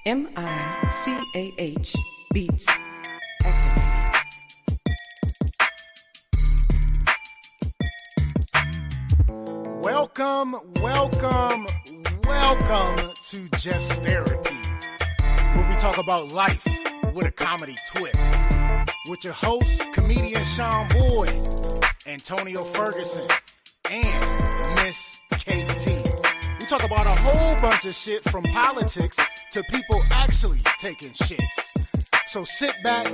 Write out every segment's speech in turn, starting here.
MICAH Beats activated. Welcome to Just Therapy, where we talk about life with a comedy twist. With your hosts, comedian Sean Boyd, Antonio Ferguson, and Miss KT. We talk about a whole bunch of shit from politics to people actually taking shits. So sit back,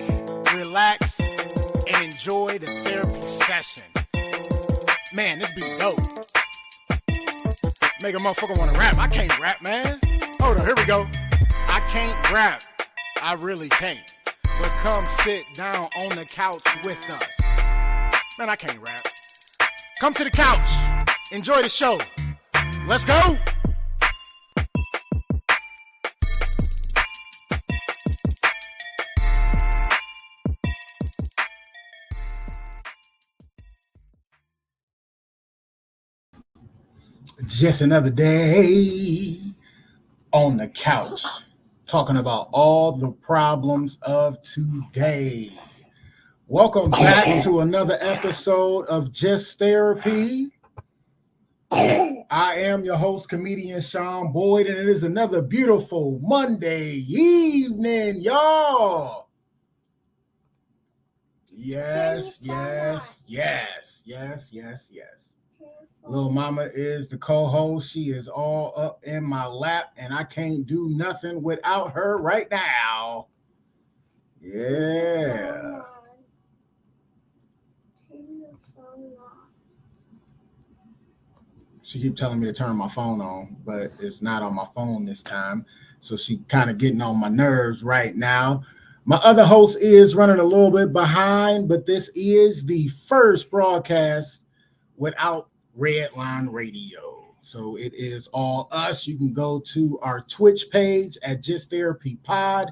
relax, and enjoy the therapy session. Man, this be dope. Make a motherfucker want to rap. I can't rap, man. Hold on, here we go. I can't rap. I really can't. But come sit down on the couch with us. Man, I can't rap. Come to the couch. Enjoy the show. Let's go. Just another day on the couch, talking about all the problems of today. Welcome back to another episode of Just Therapy. I am your host, comedian Sean Boyd, and it is another beautiful Monday evening, y'all. Yes. Little mama is the co-host. She is all up in my lap, and I can't do nothing without her right now. Yeah. She keep telling me to turn my phone on, but it's not on my phone this time. So she kind of getting on my nerves right now. My other host is running a little bit behind, but this is the first broadcast without Redline Radio. So it is all us. You can go to our Twitch page at Just Therapy Pod.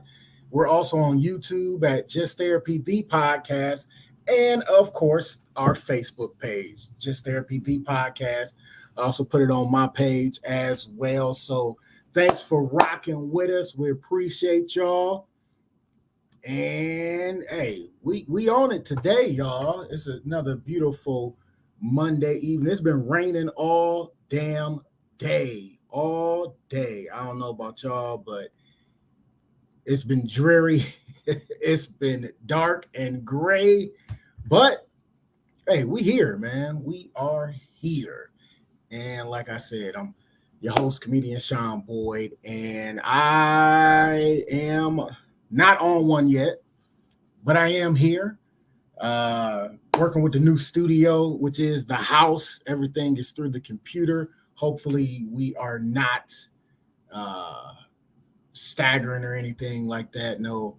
We're also on YouTube at Just Therapy The Podcast. And of course, our Facebook page, Just Therapy The Podcast. I also put it on my page as well. So thanks for rocking with us. We appreciate y'all. And hey, we on it today, y'all. It's another beautiful Monday evening. It's been raining all damn day. All day. I don't know about y'all, but it's been dreary. It's been dark and gray. But hey, we here, man. We are here. And like I said, I'm your host, comedian Sean Boyd, and I am not on one yet, but I am here. Working with the new studio, which is the house. Everything is through the computer. Hopefully we are not staggering or anything like that. No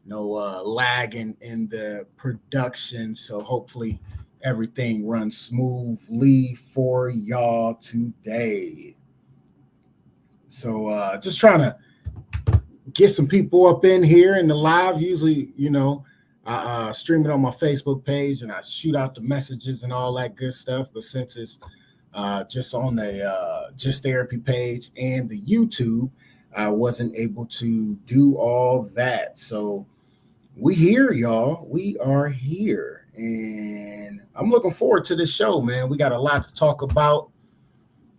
lagging in the production. So hopefully everything runs smoothly for y'all today. So just trying to get some people up in here in the live. Usually, I stream it on my Facebook page and I shoot out the messages and all that good stuff. But since it's just on the Just Therapy page and the YouTube, I wasn't able to do all that. So we here, y'all. We are here. And I'm looking forward to the show, man. We got a lot to talk about.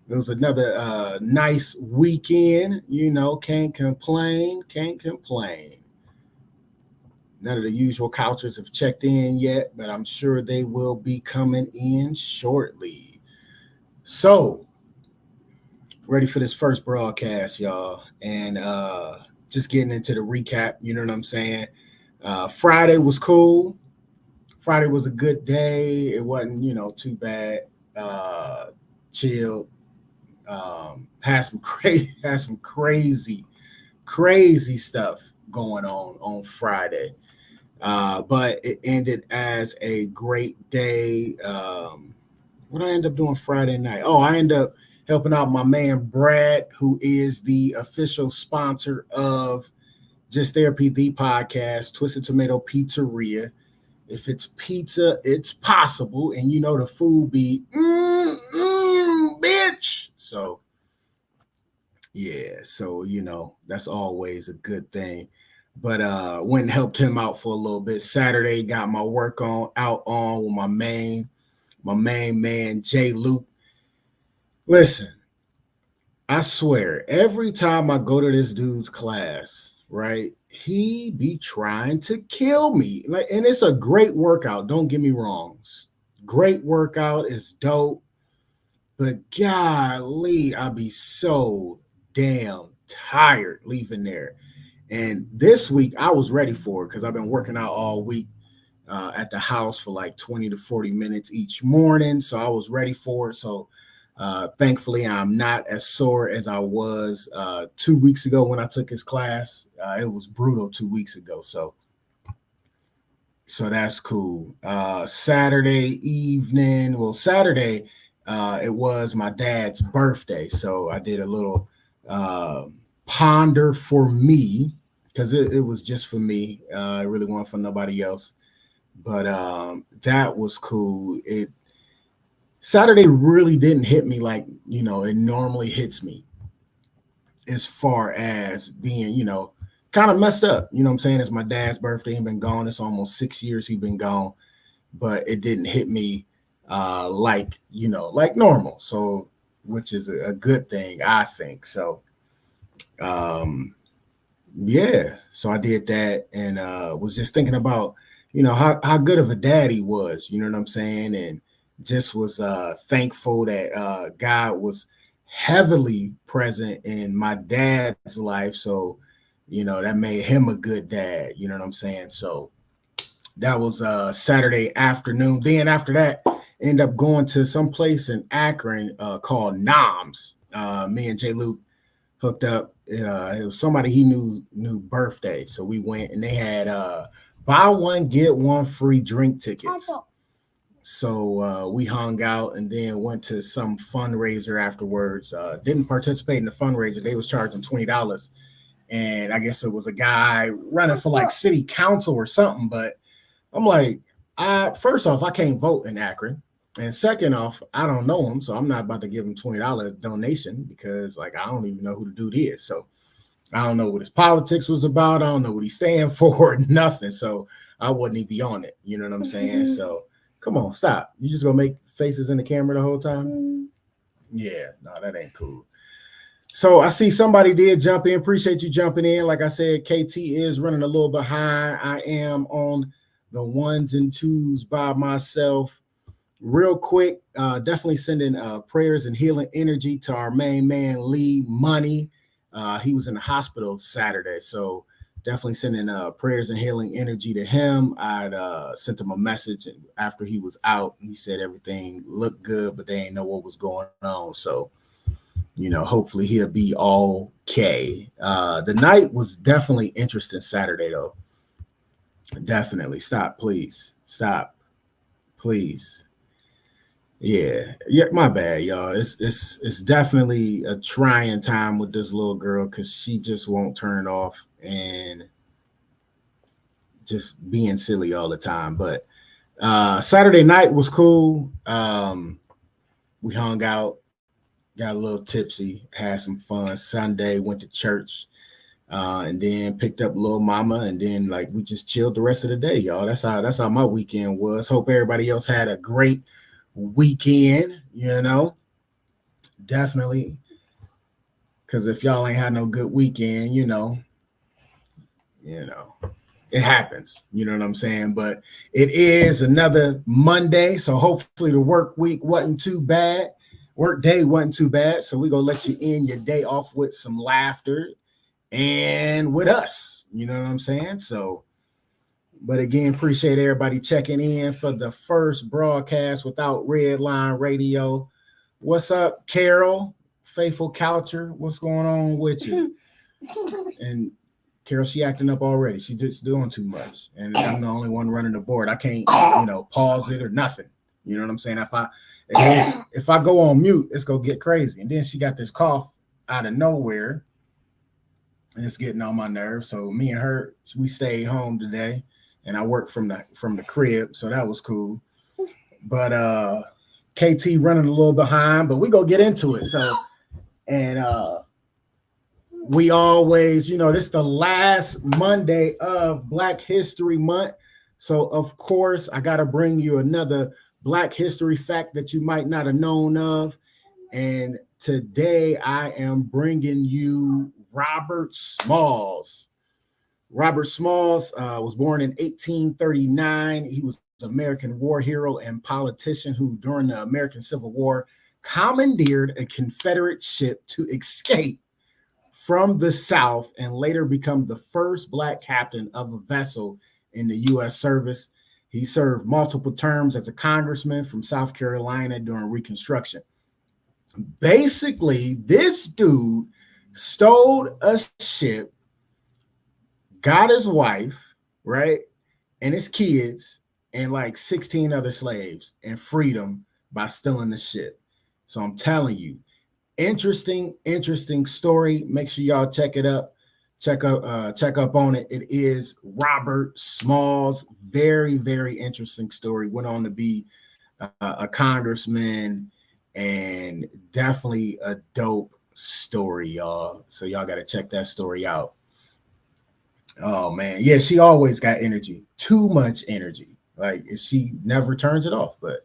It was another nice weekend. Can't complain. None of the usual couches have checked in yet, but I'm sure they will be coming in shortly. So, ready for this first broadcast, y'all. And just getting into the recap, you know what I'm saying? Friday was cool. Friday was a good day. It wasn't, too bad. Chilled. Had some crazy stuff going on Friday. But it ended as a great day. What did I end up doing Friday night? Oh, I ended up helping out my man Brad, who is the official sponsor of Just Therapy The Podcast, Twisted Tomato Pizzeria. If it's pizza, it's possible. And the food be bitch. So Yeah, so that's always a good thing. But went and helped him out for a little bit. Saturday got my work on out on with my main man Jay Luke. Listen, I swear, every time I go to this dude's class, right, he be trying to kill me. Like, and it's a great workout. Don't get me wrong. Great workout is dope, but golly, I be so damn tired leaving there. And this week I was ready for it because I've been working out all week at the house for like 20 to 40 minutes each morning. So I was ready for it. So thankfully, I'm not as sore as I was 2 weeks ago when I took his class. It was brutal 2 weeks ago. So that's cool. Saturday evening, well, Saturday, it was my dad's birthday. So I did a little ponder for me because it was just for me. I really wasn't for nobody else. But that was cool. Saturday really didn't hit me like, it normally hits me as far as being, kind of messed up. You know what I'm saying? It's my dad's birthday. He's been gone. It's almost 6 years he's been gone, but it didn't hit me like normal. So, which is a good thing, I think. So, yeah. So I did that and was just thinking about, how good of a dad he was, you know what I'm saying? And just was thankful that God was heavily present in my dad's life. So, that made him a good dad, you know what I'm saying? So that was Saturday afternoon. Then after that, end up going to some place in Akron called Noms. Me and Jay Luke hooked up. It was somebody he knew birthday. So we went and they had buy one, get one free drink tickets. So we hung out and then went to some fundraiser afterwards. Didn't participate in the fundraiser. They was charging $20. And I guess it was a guy running for like city council or something. But I'm like, first off, I can't vote in Akron. And second off, I don't know him. So I'm not about to give him $20 donation because like I don't even know who the dude is. So I don't know what his politics was about. I don't know what he's standing for, nothing. So I wasn't even on it. You know what I'm saying? So come on, stop. You just gonna make faces in the camera the whole time? Yeah, no, that ain't cool. So I see somebody did jump in. Appreciate you jumping in. Like I said, KT is running a little behind. I am on the ones and twos by myself. Real quick, definitely sending prayers and healing energy to our main man, Lee Money. He was in the hospital Saturday. So definitely sending prayers and healing energy to him. I'd sent him a message after he was out. He said everything looked good, but they didn't know what was going on. So, hopefully he'll be okay. The night was definitely interesting Saturday, though. Definitely. Stop, please. Stop, please. Yeah, my bad, y'all. It's definitely a trying time with this little girl because she just won't turn it off and just being silly all the time. But Saturday night was cool. We hung out, got a little tipsy, had some fun. Sunday went to church, and then picked up little mama, and then like we just chilled the rest of the day, y'all. That's how my weekend was. Hope everybody else had a great weekend, definitely. Because if y'all ain't had no good weekend, it happens. You know what I'm saying? But it is another Monday, so hopefully the work week wasn't too bad. Work day wasn't too bad. So we're gonna let you end your day off with some laughter and with us. You know what I'm saying? So, but again, appreciate everybody checking in for the first broadcast without Redline Radio. What's up, Carol? Faithful Coucher, what's going on with you? And Carol, she acting up already. She just doing too much. And I'm the only one running the board. I can't, pause it or nothing. You know what I'm saying? If I go on mute, it's gonna get crazy. And then she got this cough out of nowhere. And it's getting on my nerves. So me and her, we stayed home today. And I worked from the crib. So that was cool. But KT running a little behind, but we gonna get into it. So and we always, this is the last Monday of Black History Month. So, of course, I got to bring you another Black history fact that you might not have known of. And today I am bringing you Robert Smalls. Robert Smalls was born in 1839. He was an American war hero and politician who, during the American Civil War, commandeered a Confederate ship to escape from the South and later become the first Black captain of a vessel in the U.S. service. He served multiple terms as a congressman from South Carolina during Reconstruction. Basically, this dude stole a ship, got his wife, right, and his kids, and like 16 other slaves, and freed them by stealing the ship. So I'm telling you, interesting story. Make sure y'all check it up. Check up on it. It is Robert Smalls. Very, very interesting story. Went on to be a congressman, and definitely a dope story, y'all. So y'all got to check that story out. Oh man, yeah, she always got energy. Too much energy. Like she never turns it off, but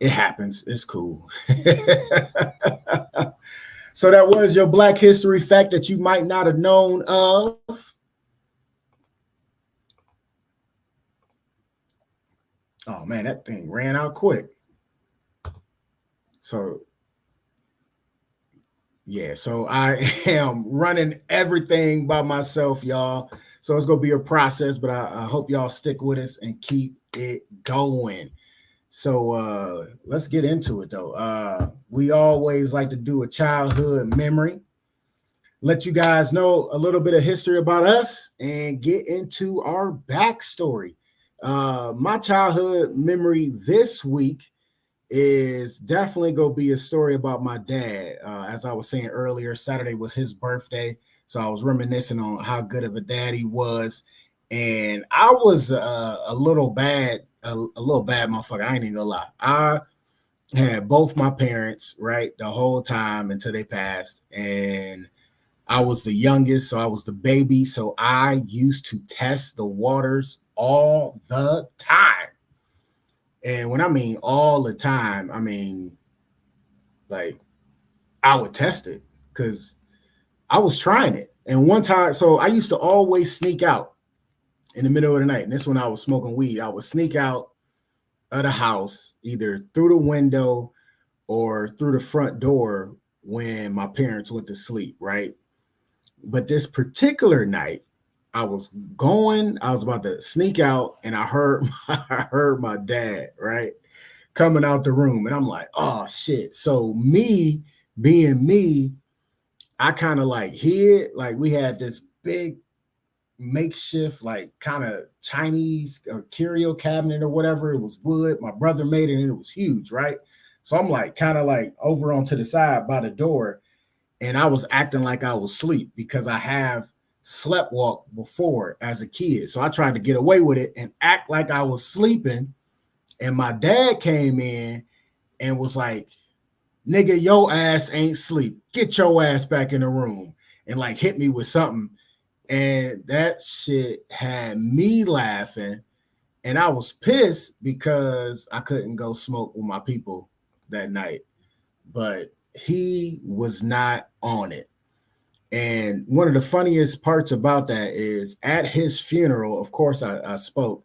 it happens. It's cool. So that was your Black history fact that you might not have known of. Oh man, that thing ran out quick. So yeah, so I am running everything by myself, y'all. So it's gonna be a process, but I hope y'all stick with us and keep it going. So let's get into it though. We always like to do a childhood memory, let you guys know a little bit of history about us, and get into our backstory. My childhood memory this week is definitely going to be a story about my dad. As I was saying earlier, Saturday was his birthday. So I was reminiscing on how good of a dad he was. And I was a little bad motherfucker. I ain't even gonna lie. I had both my parents, right, the whole time until they passed. And I was the youngest, so I was the baby. So I used to test the waters all the time. And when I mean all the time, I mean, like, I would test it because I was trying it. And one time, so I used to always sneak out in the middle of the night. And this when I was smoking weed. I would sneak out of the house, either through the window or through the front door when my parents went to sleep, right? But this particular night, I was about to sneak out, and I heard my dad, right, coming out the room, and I'm like, oh shit. So me being me, I kind of like hid. Like we had this big makeshift, like kind of Chinese or curio cabinet or whatever. It was wood. My brother made it, and it was huge, right? So I'm like kind of like over onto the side by the door, and I was acting like I was asleep because I have slept walk before as a kid. So I tried to get away with it and act like I was sleeping. And my dad came in and was like, nigga, your ass ain't sleep. Get your ass back in the room, and like hit me with something. And that shit had me laughing. And I was pissed because I couldn't go smoke with my people that night. But he was not on it. And one of the funniest parts about that is at his funeral, of course, I spoke,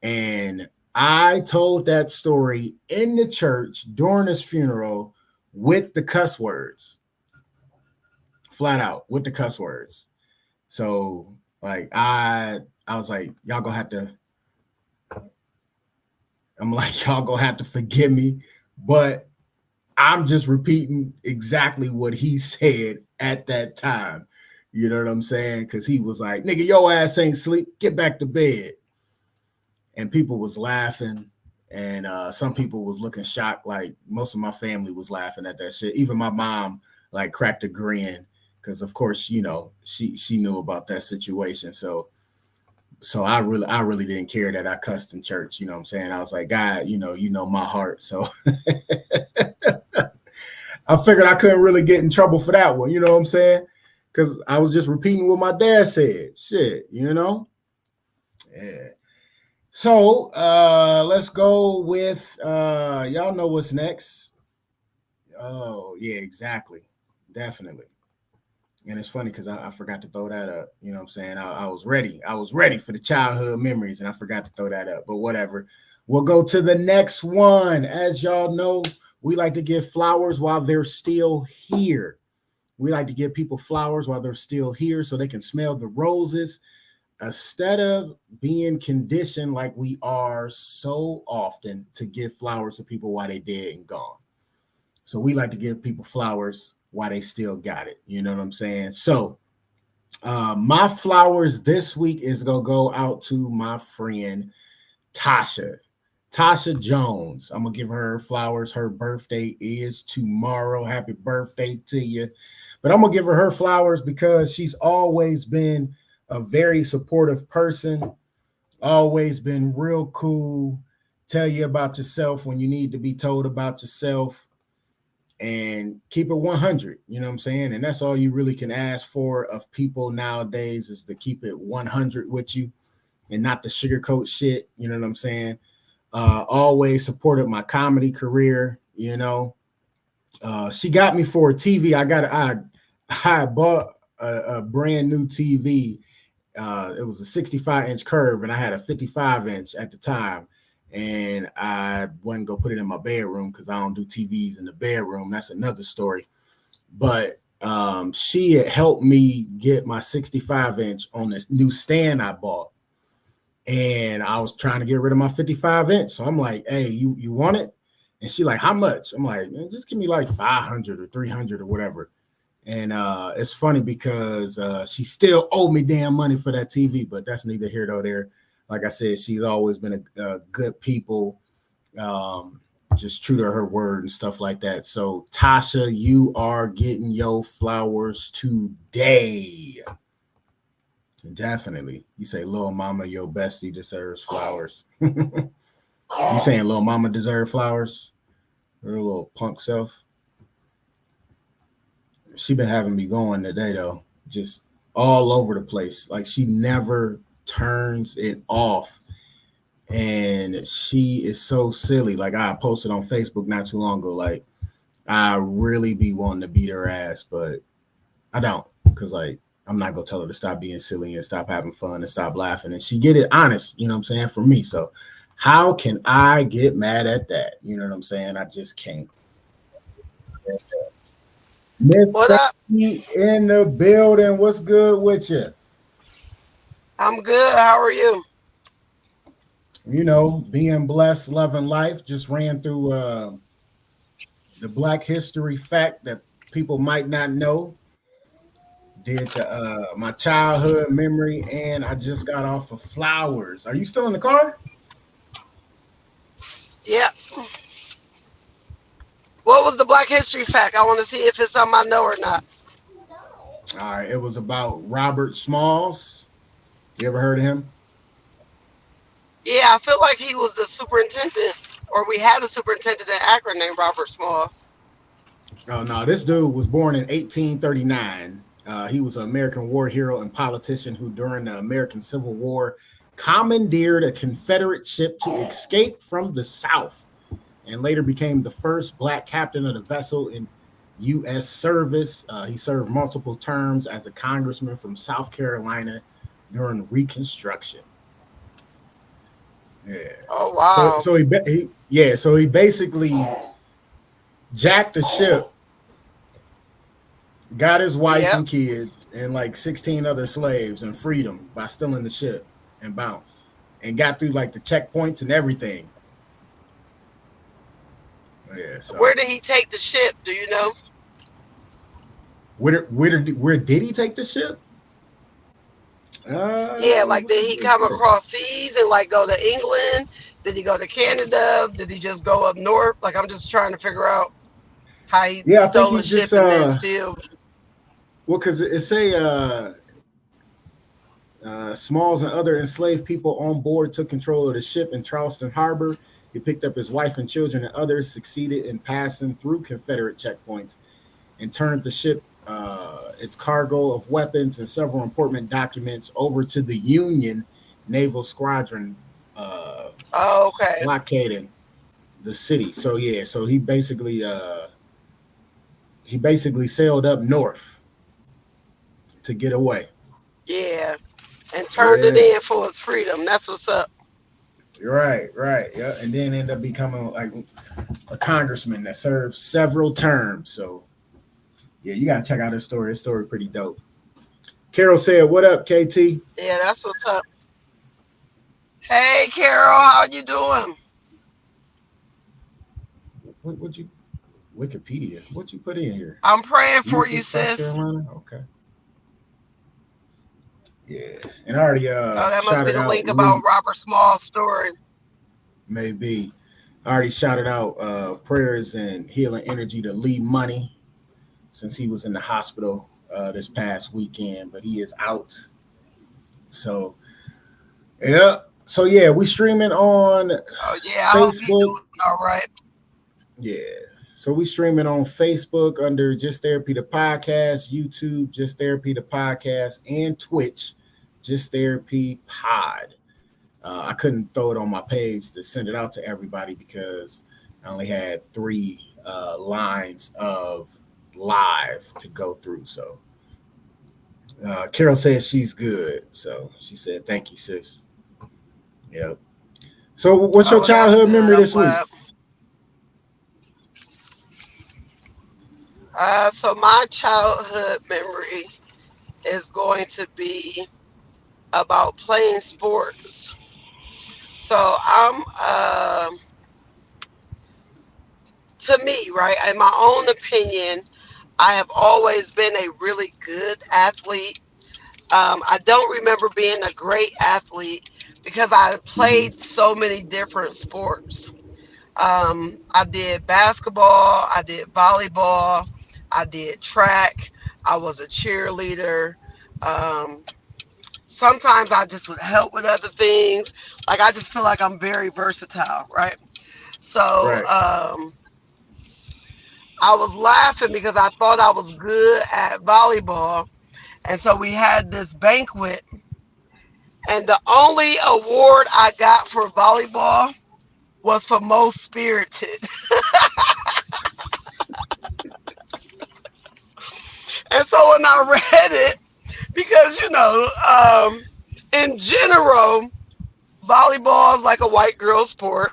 and I told that story in the church during his funeral with the cuss words, flat out with the cuss words. So like I was like, y'all gonna have to, I'm like, y'all gonna have to forgive me, but I'm just repeating exactly what he said at that time. You know what I'm saying? Because he was like, nigga, your ass ain't sleep. Get back to bed. And people was laughing. And some people was looking shocked. Like most of my family was laughing at that shit. Even my mom like cracked a grin. Because of course, you know, she knew about that situation. So I really didn't care that I cussed in church. You know what I'm saying? I was like, God, you know my heart. So I figured I couldn't really get in trouble for that one. You know what I'm saying? because I was just repeating what my dad said. Shit, you know? Yeah. So let's go with y'all know what's next. Oh, yeah, exactly. Definitely. And it's funny because I forgot to throw that up. You know what I'm saying? I was ready. I was ready for the childhood memories and I forgot to throw that up. But whatever. We'll go to the next one. As y'all know, we like to give flowers while they're still here. We like to give people flowers while they're still here so they can smell the roses instead of being conditioned like we are so often to give flowers to people while they're dead and gone. So we like to give people flowers while they still got it. You know what I'm saying? So my flowers this week is gonna go out to my friend Tasha. Tasha Jones. I'm gonna give her flowers. Her birthday is tomorrow. Happy birthday to you. But I'm gonna give her flowers because she's always been a very supportive person, always been real cool, tell you about yourself when you need to be told about yourself, and keep it 100. You know what I'm saying? And that's all you really can ask for of people nowadays is to keep it 100 with you and not the sugarcoat shit. You know what I'm saying? Always supported my comedy career. You know, she got me for a TV. I bought a brand new TV. It was a 65-inch curve, and I had a 55-inch at the time. And I wasn't gonna put it in my bedroom because I don't do TVs in the bedroom. That's another story. But she had helped me get my 65-inch on this new stand I bought. And I was trying to get rid of my 55-inch. So I'm like, hey, you want it? And she like, how much? I'm like, man, just give me like 500 or 300 or whatever. And it's funny because she still owed me damn money for that TV, but that's neither here nor there. Like I said, she's always been a good people, just true to her word and stuff like that. So Tasha, you are getting your flowers today. Definitely. You say, Lil Mama, your bestie deserves flowers. You saying Lil Mama deserve flowers? Her little punk self. She been having me going today though, just all over the place. Like she never turns it off. And she is so silly. Like I posted on Facebook not too long ago. Like I really be wanting to beat her ass, but I don't, because like I'm not gonna tell her to stop being silly and stop having fun and stop laughing. And she get it honest, you know what I'm saying, from me. So how can I get mad at that? You know what I'm saying? I just can't. Miss What up? Becky in the building. What's good with you? I'm good. How are you? You know, being blessed, loving life. Just ran through the Black History fact that people might not know. Did the my childhood memory, and I just got off of flowers. Are you still in the car? Yeah. What was the Black History fact? I want to see if it's something I know or not. All right, it was about Robert Smalls. You ever heard of him? Yeah, I feel like he was the superintendent, or we had a superintendent in Akron named Robert Smalls. Oh no, this dude was born in 1839. He was an American war hero and politician who, during the American Civil War, commandeered a Confederate ship to escape from the South, and later became the first black captain of the vessel in U.S. service. He served multiple terms as a congressman from South Carolina during Reconstruction. Yeah. Oh So wow. so he basically jacked the ship, got his wife Yep. and kids and like 16 other slaves and freed them by stealing the ship and bounced and got through like the checkpoints and everything. Yeah, Where so did he take the ship? Do you know? where did he take the ship? Yeah, like What did does he it come say? across seas and like go to England? Did he go to Canada? Did he just go up north? Like I'm just trying to figure out how he Yeah, I think stole he a just ship and then still. well, because it say Smalls and other enslaved people on board took control of the ship in Charleston Harbor. He picked up his wife and children, and others succeeded in passing through Confederate checkpoints and turned the ship its cargo of weapons and several important documents over to the Union Naval Squadron, Oh, okay. blockading the city. So yeah, so he basically sailed up north to get away. Yeah. And turned it Yeah, in for his freedom. That's what's up. right, yeah, and then end up becoming like a congressman that served several terms. So yeah, you gotta check out his story. His story pretty dope. Carol said, "What up, KT?" Yeah, that's what's up. Hey, Carol, how you doing? What you Wikipedia? What you put in here? I'm praying for you, Beautiful South sis. Carolina. Okay. Yeah, and I already Oh, that must be shouted the out link about Lee. Robert Small's story. Maybe I already shouted out prayers and healing energy to Lee Money since he was in the hospital this past weekend, but he is out. So yeah, so yeah, we streaming on Oh, yeah, I hope he's Facebook. doing all right. Yeah, so we streaming on Facebook under Just Therapy the Podcast, YouTube Just Therapy the Podcast, and Twitch Just Therapy Pod. I couldn't throw it on my page to send it out to everybody because I only had 3 lines of live to go through. So Carol says she's good. So she said, "Thank you, sis." Yep. So what's Oh, your well, that's childhood good. memory I'm this week? glad. So my childhood memory is going to be about playing sports. So to me, right, in my own opinion, I have always been a really good athlete. I don't remember being a great athlete because I Mm-hmm. played so many different sports. I did basketball, I did volleyball, I did track, I was a cheerleader. Um, Sometimes I just would help with other things. Like I just feel like I'm very versatile, right? So Right. I was laughing because I thought I was good at volleyball. And so we had this banquet, and the only award I got for volleyball was for most spirited. And so when I read it, because in general, volleyball is like a white girl sport.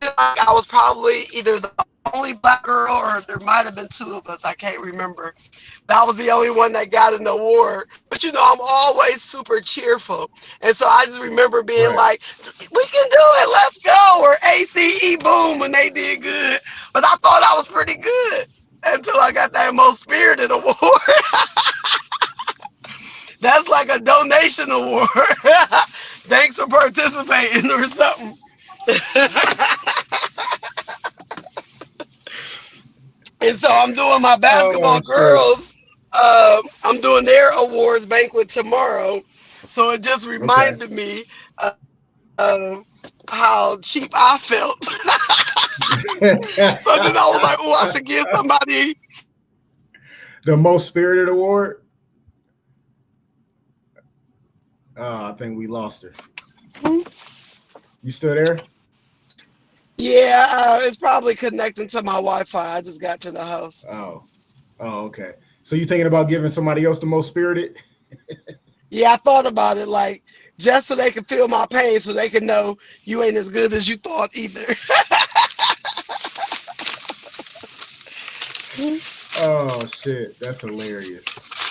I was probably either the only black girl or there might have been two of us. I can't remember. That was the only one that got an award. But I'm always super cheerful. And so I just remember being Right. like, we can do it, let's go. Or ACE boom when they did good. But I thought I was pretty good until I got that most spirited award. That's like a donation award. Thanks for participating or something. And so I'm doing my Oh basketball shit. girls. I'm doing their awards banquet tomorrow. So it just Okay. reminded me of how cheap I felt. So then I was like, oh, I should give somebody. The most spirited award. I think we lost her. You still there? Yeah, it's probably connecting to my Wi-Fi. I just got to the house. Oh. Oh, okay. So you thinking about giving somebody else the most spirited? Yeah, I thought about it, like just so they can feel my pain, so they can know you ain't as good as you thought either. Oh shit, that's hilarious.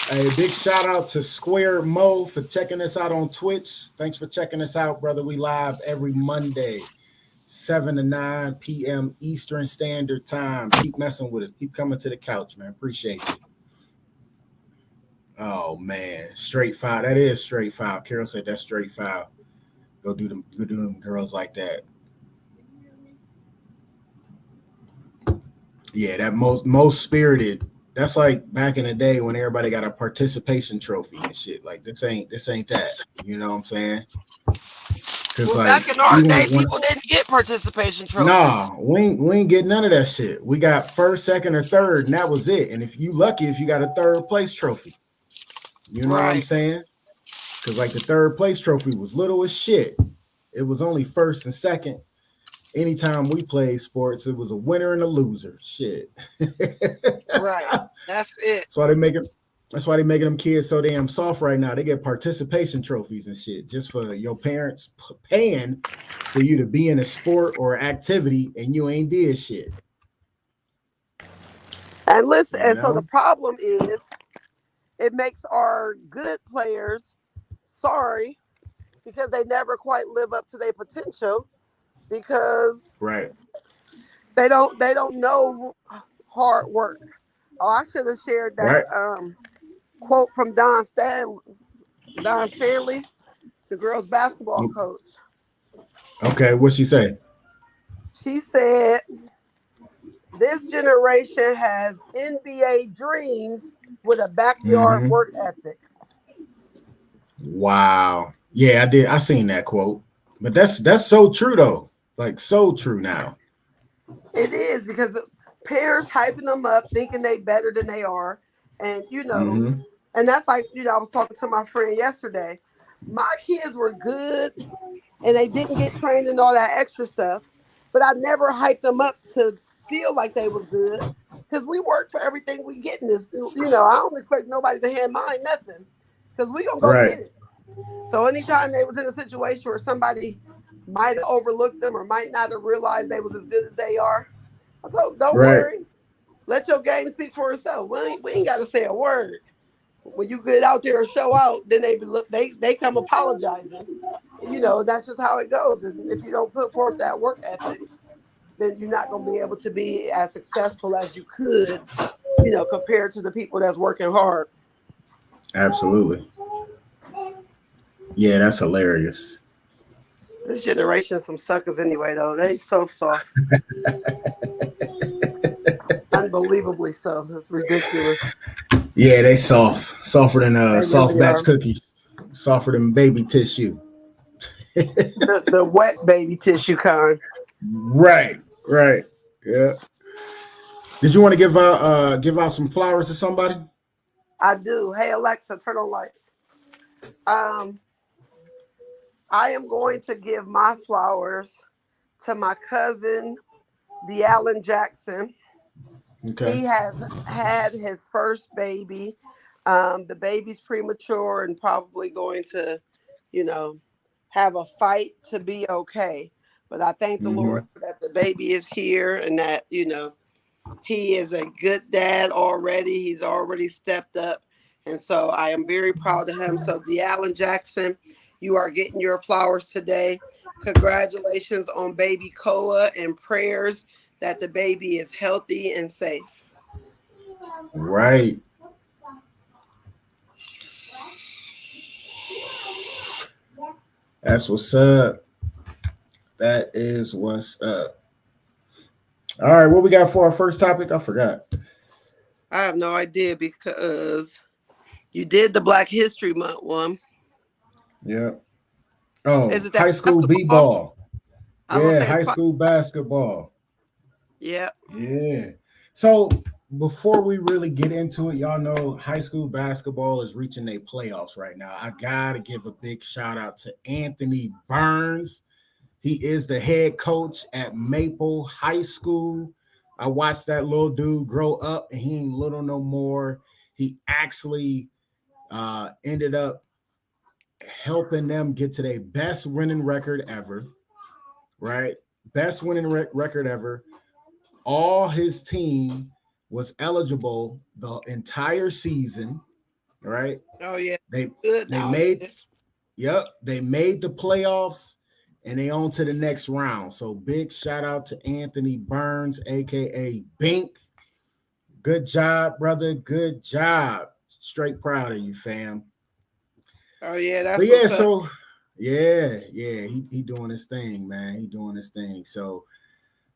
Hey, big shout out to Square Mo for checking us out on Twitch. Thanks for checking us out, brother. We live every Monday, 7 to 9 p.m. Eastern Standard Time. Keep messing with us. Keep coming to the couch, man. Appreciate you. Oh man, straight foul. That is straight foul. Carol said that's straight foul. Go do them girls like that. Yeah, that most spirited. That's like back in the day when everybody got a participation trophy and shit. Like this ain't that. You know what I'm saying? Cause Well, like back in our even day, when people didn't get participation trophies. nah, we ain't get none of that shit. We got first, second, or third, and that was it. And if you lucky, if you got a third place trophy, you know what I'm Right. saying? Because like the third place trophy was little as shit. It was only first and second. Anytime we played sports, it was a winner and a loser. Shit. Right. That's it. That's why they make it. That's why they making them kids so damn soft right now. They get participation trophies and shit just for your parents paying for you to be in a sport or activity and you ain't did shit. And listen, You and so the know? problem is it makes our good players sorry because they never quite live up to their potential because Right. they don't know hard work. Oh, I should have shared that Right. quote from Don Stanley, the girls basketball coach. Okay. What she say? She said, "This generation has NBA dreams with a backyard Mm-hmm. work ethic." Wow. Yeah, I did. I seen that quote. But that's so true though. Like so true now. It is because parents hyping them up, thinking they better than they are, and Mm-hmm. and that's like I was talking to my friend yesterday. My kids were good, and they didn't get trained in all that extra stuff, but I never hyped them up to feel like they was good because we work for everything we get in this. I don't expect nobody to hand mine nothing because we gonna go Right. get it. So anytime they was in a situation where somebody might have overlooked them or might not have realized they was as good as they are, I told them, don't Right. worry. Let your game speak for itself. We ain't got to say a word. When you get out there and show out, then they come apologizing. That's just how it goes. And if you don't put forth that work ethic, then you're not going to be able to be as successful as you could, compared to the people that's working hard. Absolutely. Yeah, that's hilarious. This generation, some suckers anyway, though. They so soft, unbelievably so. It's ridiculous. Yeah, they soft. Softer than They soft really batch are. cookies. Softer than baby tissue. The wet baby tissue kind. Right. Right. Yeah. Did you want to give out some flowers to somebody? I do. Hey Alexa, turn on lights. Um, I am going to give my flowers to my cousin, DeAllen Jackson. Okay. He has had his first baby. The baby's premature and probably going to, you know, have a fight to be okay. But I thank the Mm-hmm. Lord that the baby is here and that, he is a good dad already. He's already stepped up. And so I am very proud of him. So, DeAllen Jackson, you are getting your flowers today. Congratulations on baby Koa and prayers that the baby is healthy and safe. Right. That's what's up. That is what's up. All right, what we got for our first topic? I forgot. I have no idea because you did the Black History Month one. Yeah. Oh, Is it that high school basketball? b-ball. I'm gonna Yeah, say it's high probably, school basketball. yeah. Yeah. So before we really get into it, y'all know high school basketball is reaching their playoffs right now. I gotta give a big shout out to Anthony Burns. He is the head coach at Maple High School. I watched that little dude grow up, and he ain't little no more. He actually ended up helping them get to their best winning record ever, right? Best winning record ever. All his team was eligible the entire season, right? Oh yeah. They Good they made nowadays. Yep, they made the playoffs and they on to the next round. So big shout out to Anthony Burns, aka Bink. Good job, brother. Good job. Straight proud of you, fam. Oh yeah, But that's yeah, what's up. so yeah, he doing his thing, man. He doing his thing. So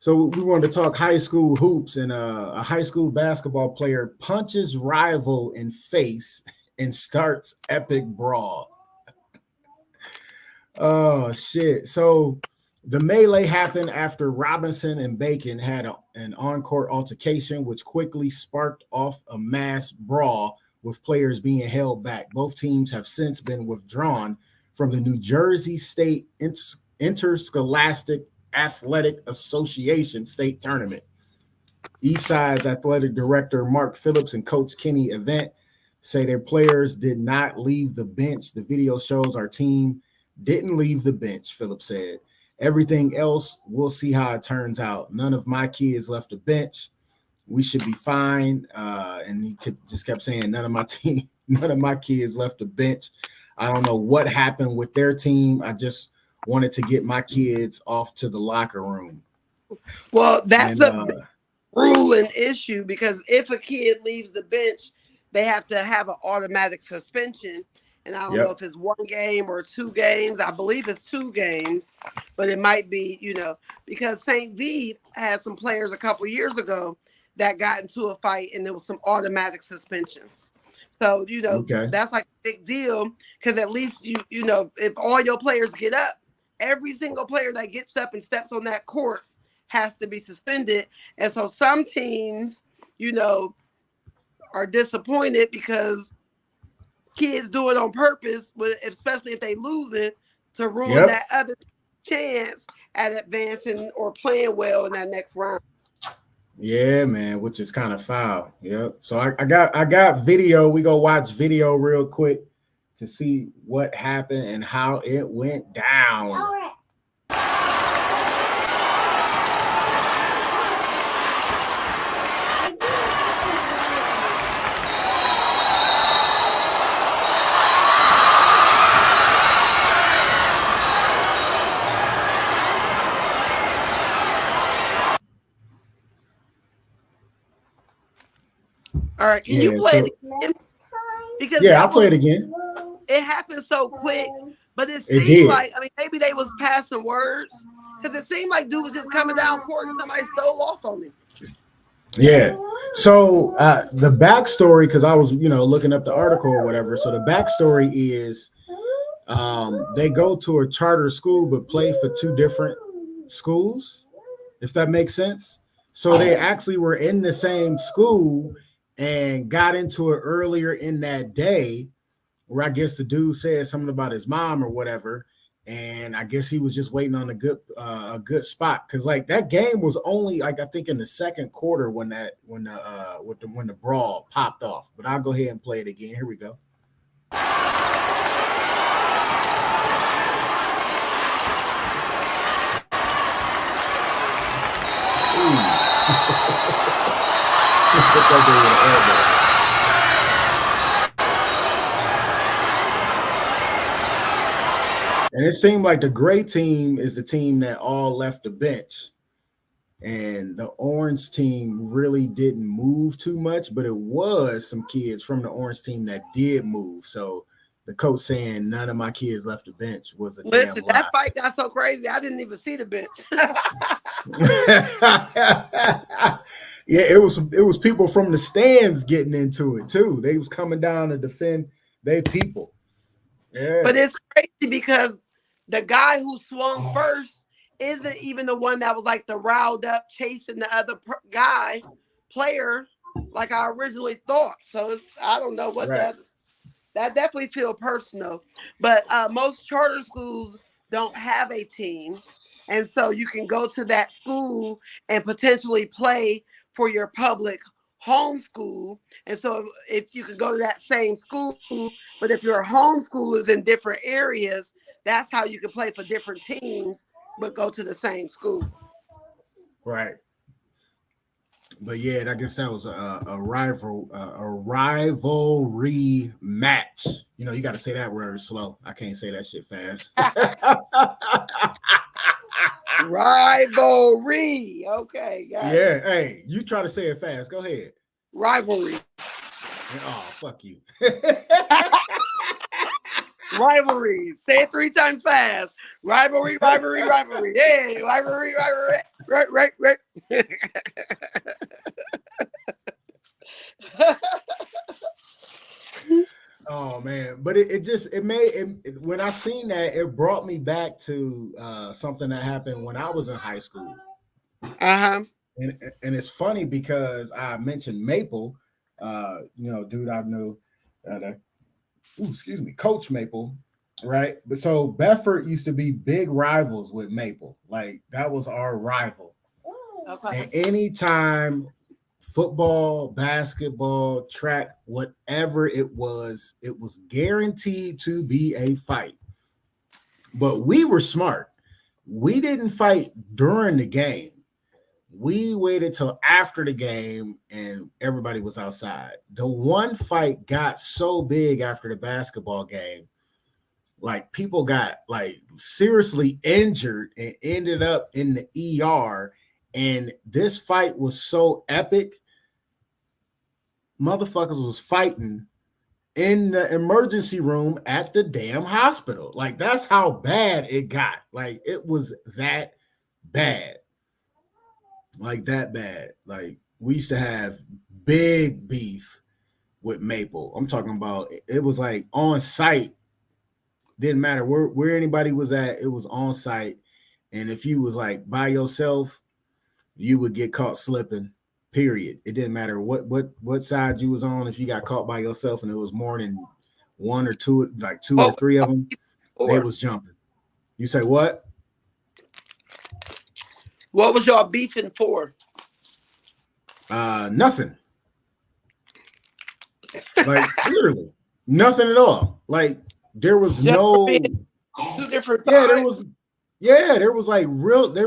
we wanted to talk high school hoops, and a high school basketball player punches rival in face and starts epic brawl. Oh shit. So the melee happened after Robinson and Bacon had an on-court altercation, which quickly sparked off a mass brawl with players being held back. Both teams have since been withdrawn from the New Jersey State Interscholastic Athletic Association state tournament. Eastside's athletic director Mark Phillips and coach Kenny Event say their players did not leave the bench. The video shows our team didn't leave the bench, Phillips said. Everything else, we'll see how it turns out. None of my kids left the bench. We should be fine. And he just kept saying, none of my kids left the bench. I don't know what happened with their team. I just wanted to get my kids off to the locker room. Well, that's a rule and issue, because if a kid leaves the bench, they have to have an automatic suspension. And I don't know if it's 1 game or 2 games. I believe it's 2 games, but it might be, because St. V had some players a couple of years ago that got into a fight and there was some automatic suspensions. So, that's like a big deal, because at least, if all your players get up, every single player that gets up and steps on that court has to be suspended. And so some teams, are disappointed because kids do it on purpose, especially if they lose it, to ruin that other chance at advancing or playing well in that next round. Yeah, man, which is kind of foul. Yep. So I got video. We go watch video real quick to see what happened and how it went down. All right, can you play it again? Because I'll play it again. It happened so quick, but it seemed like, maybe they was passing words, because it seemed like dude was just coming down court and somebody stole off on him. Yeah. So the backstory, because I was, looking up the article or whatever. So the backstory is they go to a charter school but play for 2 different schools, if that makes sense. So they actually were in the same school and got into it earlier in that day, where I guess the dude said something about his mom or whatever, and I guess he was just waiting on a good spot, because like that game was only like I think in the second quarter when the brawl popped off. But I'll go ahead and play it again. Here we go. And it seemed like the gray team is the team that all left the bench, and the orange team really didn't move too much, but it was some kids from the orange team that did move. So the coach saying none of my kids left the bench was a Listen, damn that fight got so crazy, I didn't even see the bench. Yeah, it was people from the stands getting into it too. They was coming down to defend their people. Yeah. But it's crazy because the guy who swung first isn't even the one that was like the riled up chasing the other player like I originally thought. So I don't know what that definitely feel personal. But most charter schools don't have a team, and so you can go to that school and potentially play for your public home school. And so if you could go to that same school, but if your home school is in different areas, that's how you can play for different teams, but go to the same school. Right. But yeah, I guess that was a rivalry match. You got to say that word slow. I can't say that shit fast. Rivalry. Okay. Yeah. Hey, you try to say it fast. Go ahead. Rivalry. Oh, fuck you. Rivalry. Say it 3 times fast. Rivalry, rivalry, rivalry. Hey, rivalry, rivalry. Right. Oh man, but it it made it, when I seen that, it brought me back to something that happened when I was in high school. Uh-huh. And it's funny because I mentioned Maple, dude I knew, excuse me, Coach Maple, right? But so Bedford used to be big rivals with Maple, like that was our rival. Okay. And anytime football, basketball, track, whatever it was guaranteed to be a fight. But we were smart. We didn't fight during the game. We waited till after the game and everybody was outside. The one fight got so big after the basketball game, like people got like seriously injured and ended up in the ER. And this fight was so epic. Motherfuckers was fighting in the emergency room at the damn hospital. Like that's how bad it got. Like it was that bad. Like that bad. Like we used to have big beef with Maple. I'm talking about it was like on site. Didn't matter where anybody was at, it was on site. And if you was like by yourself, you would get caught slipping. Period. It didn't matter what side you was on. If you got caught by yourself and it was more than one or two, like two or three of them, they was jumping. You say what? What was y'all beefing for? Nothing. Like literally nothing at all. Like there was Just no two different sides. there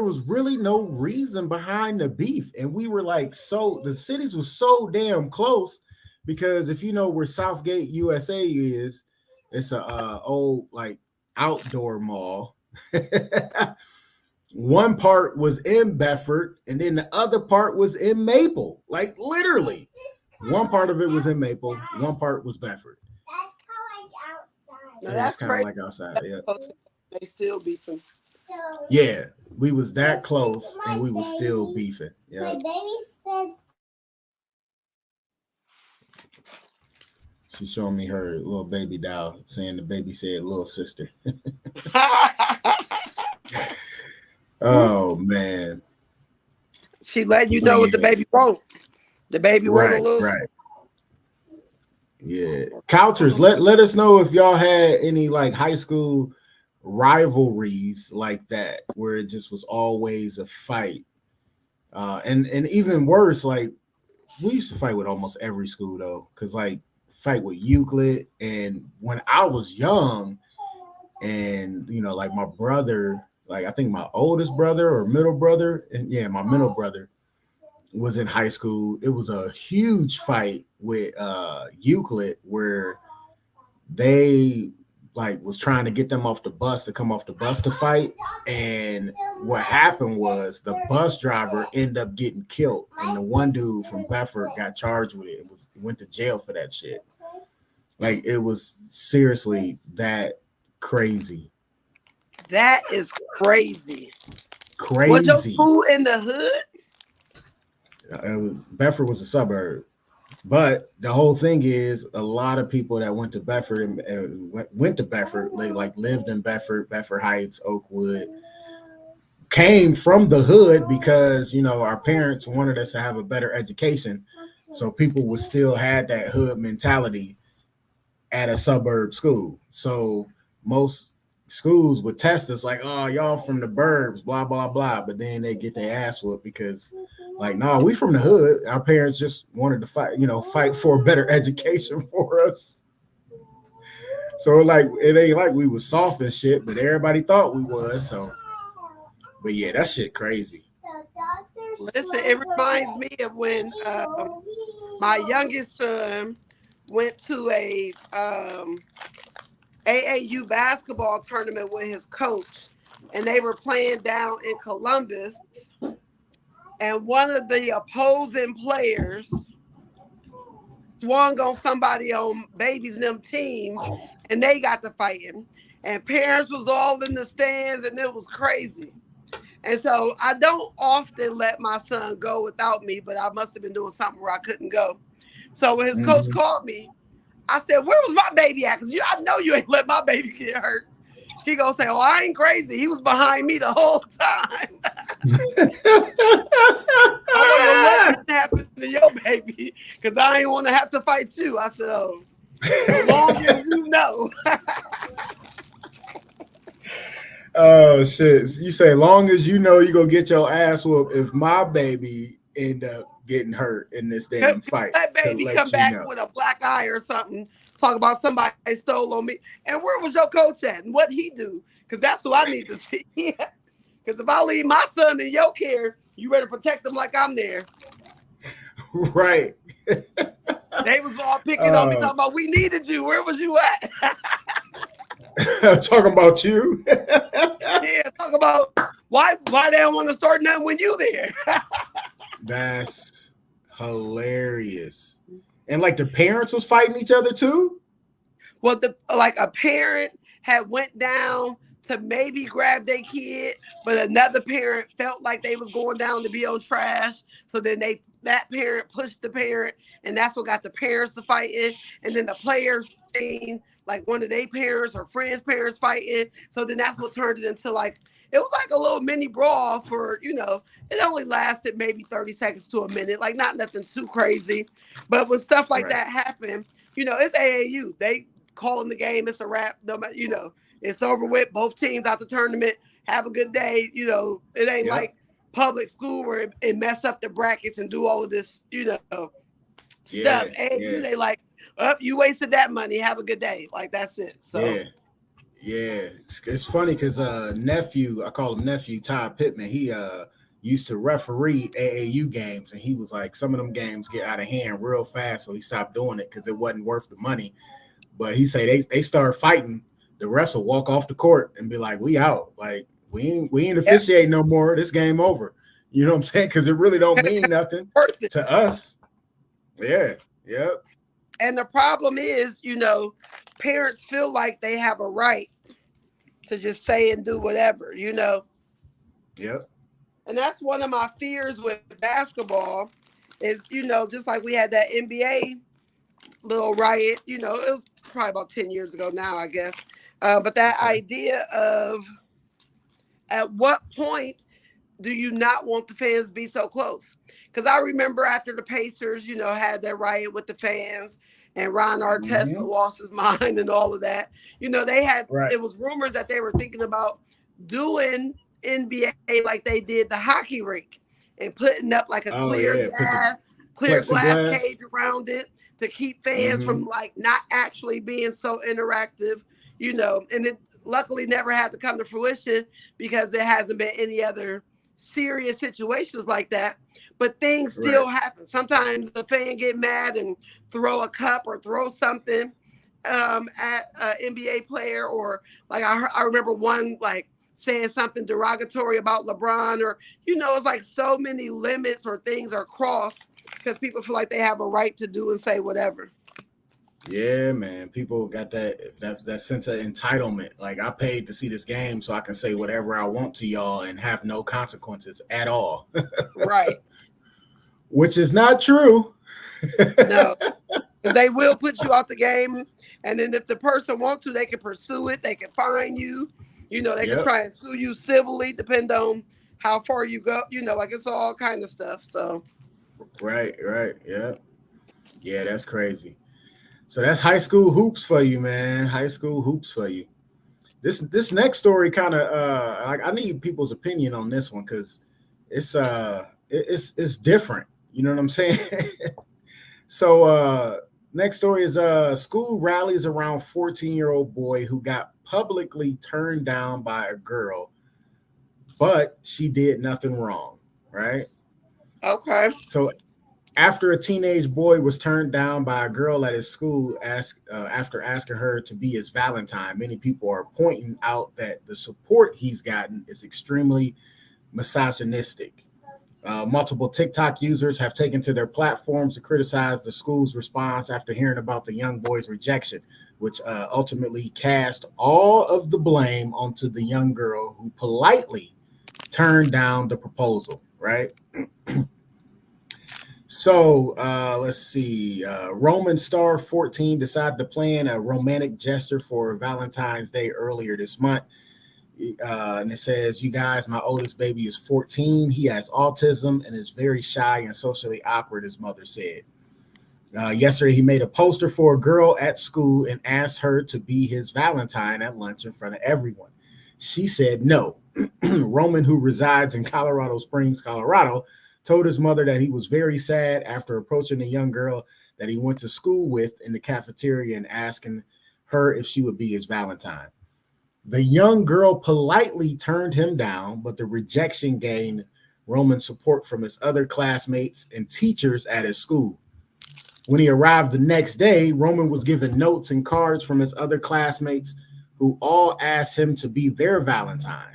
was really no reason behind the beef. And we were like, so the cities was so damn close because if you know where Southgate USA is, it's a old like outdoor mall. One part was in Bedford and then the other part was in Maple. Like literally one part of it was in Maple, one part was Bedford. That's kind of like outside. Yeah. They still beefing. Yeah, we was that close and we was still beefing. Yeah. My baby says she's showing me her little baby doll, saying the baby said little sister. Oh man. She letting you know what the baby won't. The baby won't a little. Right. Yeah. Couchers, let us know if y'all had any like high school rivalries like that where it just was always a fight. And even worse, like we used to fight with almost every school though, because like fight with Euclid. And when I was young, and you know, like my brother, like I think my oldest brother or middle brother, and yeah, my middle brother was in high school. It was a huge fight with Euclid where they like was trying to get them off the bus to come off the bus to fight. And what happened was the bus driver ended up getting killed. And the one dude from Bedford got charged with it. Went to jail for that shit. Like it was seriously that crazy. That is crazy. Crazy. Was your school in the hood? Bedford was a suburb. But the whole thing is a lot of people that went to Bedford and went to Bedford, they like lived in Bedford, Bedford Heights, Oakwood, came from the hood because, you know, our parents wanted us to have a better education. So people would still have that hood mentality at a suburb school. So most schools would test us like, oh, y'all from the burbs, blah, blah, blah. But then they get their ass whooped because like, no, we from the hood. Our parents just wanted to fight for a better education for us. So like, it ain't like we was soft and shit, but everybody thought we was. So, but yeah, that shit crazy. Listen, it reminds me of when my youngest son went to a AAU basketball tournament with his coach, and they were playing down in Columbus. And one of the opposing players swung on somebody on babies and them team, and they got to fighting. And parents was all in the stands, and it was crazy. And so I don't often let my son go without me, but I must have been doing something where I couldn't go. So when his coach called me, I said, where was my baby at? Because I know you ain't let my baby get hurt. He gonna say, oh, I ain't crazy. He was behind me the whole time. I wasn't gonna let that happen to your baby because I ain't want to have to fight you. I said, oh, so long as you know. Oh shit! You say long as you know you gonna get your ass whooped if my baby end up getting hurt in this damn fight. That To baby let come you back know. with a black eye or something, talk about somebody stole on me. And where was your coach at? And what he do? Because that's who I need to see. Because if I leave my son in your care, you better protect him like I'm there. Right. They was all picking on me, talking about we needed you. Where was you at? Talking about you. Yeah, talk about why they don't want to start nothing when you there. That's hilarious. And like the parents was fighting each other too? Well, like a parent had went down to maybe grab their kid, but another parent felt like they was going down to be on trash. So then that parent pushed the parent, and that's what got the parents to fighting. And then the players seen like one of their parents or friends' parents fighting. So then that's what turned it into like it was like a little mini brawl for, it only lasted maybe 30 seconds to a minute, like not nothing too crazy. But when stuff like that happened, it's AAU. They calling the game, it's a wrap. No matter, it's over with. Both teams out the tournament. Have a good day. It ain't like public school where it mess up the brackets and do all of this, stuff. AAU, they like, you wasted that money. Have a good day. Like that's it. So yeah. It's funny because nephew, I call him nephew, Todd Pittman. He used to referee AAU games, and he was like, some of them games get out of hand real fast, so he stopped doing it because it wasn't worth the money. But he say they start fighting, the refs will walk off the court and be like, we out. Like, we ain't officiating no more. This game over. You know what I'm saying? Because it really don't mean nothing to us. Yeah. Yep. And the problem is, parents feel like they have a right to just say and do whatever, Yep. And that's one of my fears with basketball is, just like we had that NBA little riot, it was probably about 10 years ago now, I guess. But that idea of at what point do you not want the fans to be so close? Because I remember after the Pacers, had that riot with the fans and Ron Artest lost his mind and all of that. They had, it was rumors that they were thinking about doing NBA like they did the hockey rink and putting up like a clear glass cage around it to keep fans from like not actually being so interactive, and it luckily never had to come to fruition because there hasn't been any other serious situations like that. But things still happen. Sometimes the fan get mad and throw a cup or throw something at an NBA player, or like I remember one like saying something derogatory about LeBron, or it's like so many limits or things are crossed because people feel like they have a right to do and say whatever. Yeah, man. People got that sense of entitlement. Like, I paid to see this game so I can say whatever I want to y'all and have no consequences at all. Right. Which is not true. No. Because they will put you out the game. And then if the person wants to, they can pursue it. They can fine you. They can try and sue you civilly, depend on how far you go. Like it's all kind of stuff. So. Right. Yeah. Yeah, that's crazy. So that's high school hoops for you, man. High school hoops for you. This next story kind of I need people's opinion on this one because it's different. You know what I'm saying? So next story is school rallies around 14-year-old boy who got publicly turned down by a girl, but she did nothing wrong, right? Okay. So after a teenage boy was turned down by a girl at his school after asking her to be his Valentine, many people are pointing out that the support he's gotten is extremely misogynistic. Multiple TikTok users have taken to their platforms to criticize the school's response after hearing about the young boy's rejection, which ultimately cast all of the blame onto the young girl who politely turned down the proposal, right? So let's see. Roman Star 14 decided to plan a romantic gesture for Valentine's Day earlier this month. And it says, "You guys, my oldest baby is 14. He has autism and is very shy and socially awkward," his mother said. Yesterday, he made a poster for a girl at school and asked her to be his Valentine at lunch in front of everyone. She said no. Roman, who resides in Colorado Springs, Colorado, told his mother that he was very sad after approaching the young girl that he went to school with in the cafeteria and asking her if she would be his Valentine. The young girl politely turned him down, but the rejection gained Roman support from his other classmates and teachers at his school. When he arrived the next day, Roman was given notes and cards from his other classmates who all asked him to be their Valentine.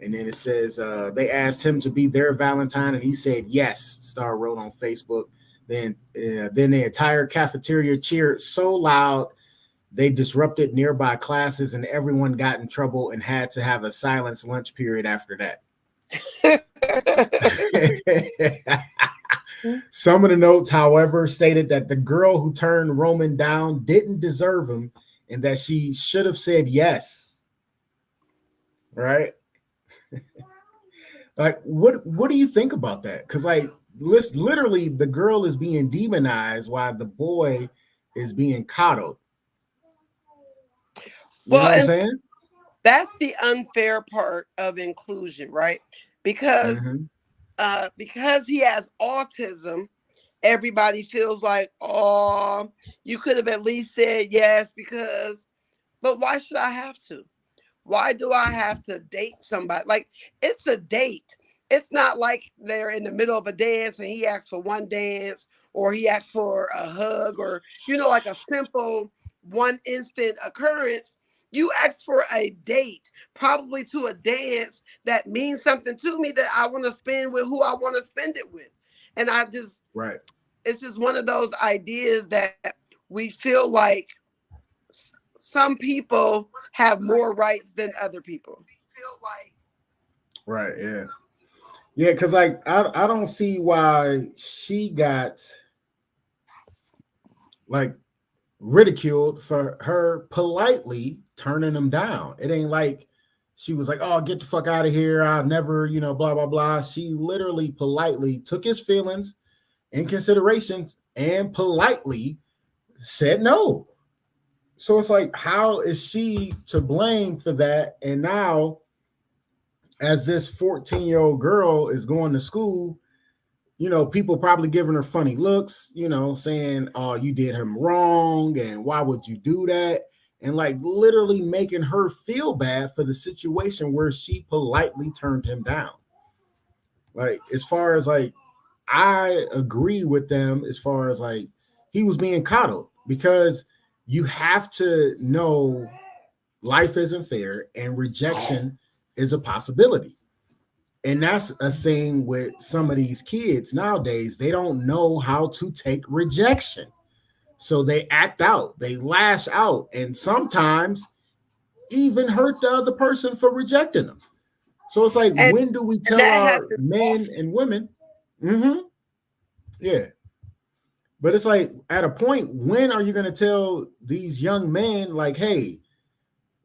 And then it says they asked him to be their Valentine, and he said yes, Star wrote on Facebook. Then the entire cafeteria cheered so loud they disrupted nearby classes, and everyone got in trouble and had to have a silence lunch period after that. Some of the notes, however, stated that the girl who turned Roman down didn't deserve him and that she should have said yes. Right? Like, what do you think about that? Because, like, literally, the girl is being demonized while the boy is being coddled. You know what I'm saying? That's the unfair part of inclusion, right? Because he has autism, everybody feels like, oh, you could have at least said yes, but why should I have to? Why do I have to date somebody? Like, it's a date. It's not like they're in the middle of a dance and he asks for one dance or he asks for a hug or, like a simple one instant occurrence. You ask for a date, probably to a dance that means something to me that I want to spend with who I want to spend it with. And it's just one of those ideas that we feel like some people have more rights than other people. Right, yeah. Yeah, because like I don't see why she got like ridiculed for her politely turning him down. It ain't like she was like, "Oh, get the fuck out of here. I'll never, blah, blah, blah." She literally politely took his feelings in consideration and politely said no. So it's like, how is she to blame for that? And now, as this 14-year-old girl is going to school, people probably giving her funny looks, saying, "Oh, you did him wrong. And why would you do that?" And like literally making her feel bad for the situation where she politely turned him down. Like, as far as like, I agree with them as far as like, he was being coddled, because you have to know life isn't fair and rejection is a possibility. And that's a thing with some of these kids nowadays. They don't know how to take rejection. So they act out, they lash out, and sometimes even hurt the other person for rejecting them. So it's like, when do we tell our men and women? Yeah. But it's like, at a point, when are you going to tell these young men, like, hey,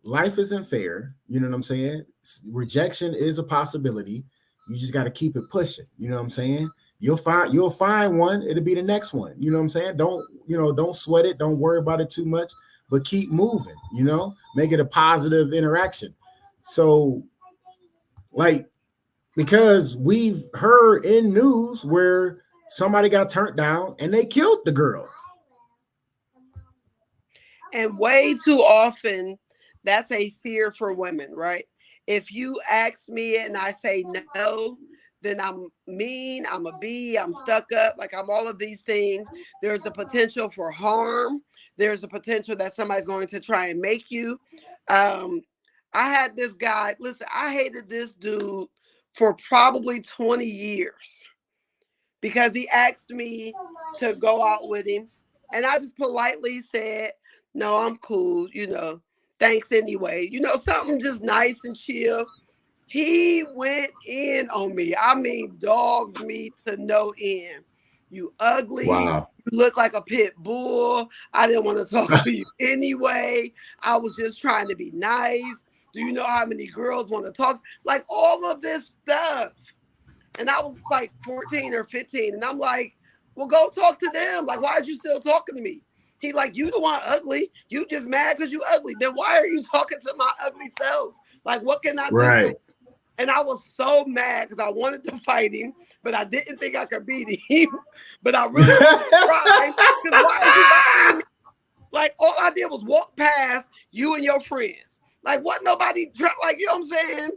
life isn't fair? You know what I'm saying? Rejection is a possibility. You just got to keep it pushing. You know what I'm saying? You'll find one. It'll be the next one. You know what I'm saying? Don't sweat it. Don't worry about it too much, but keep moving, make it a positive interaction. So like, because we've heard in news where somebody got turned down and they killed the girl. And way too often, that's a fear for women, right? If you ask me and I say no, then I'm mean, I'm a bee, I'm stuck up, like I'm all of these things. There's the potential for harm. There's a potential that somebody's going to try and make you. I had this guy, listen, I hated this dude for probably 20 years because he asked me to go out with him. And I just politely said, "No, I'm cool, thanks anyway." Something just nice and chill. He went in on me. I mean, dogged me to no end. You ugly. Wow. You look like a pit bull. I didn't want to talk to you anyway. I was just trying to be nice. Do you know how many girls want to talk? Like all of this stuff. And I was like 14 or 15. And I'm like, well, go talk to them. Like, why are you still talking to me? He like, you the one ugly. You just mad because you ugly. Then why are you talking to my ugly self? Like, what can I do? Right. And I was so mad because I wanted to fight him, but I didn't think I could beat him. But I really wanted to cry because why is he bothering me? Like, all I did was walk past you and your friends. Like, what nobody, like, you know what I'm saying?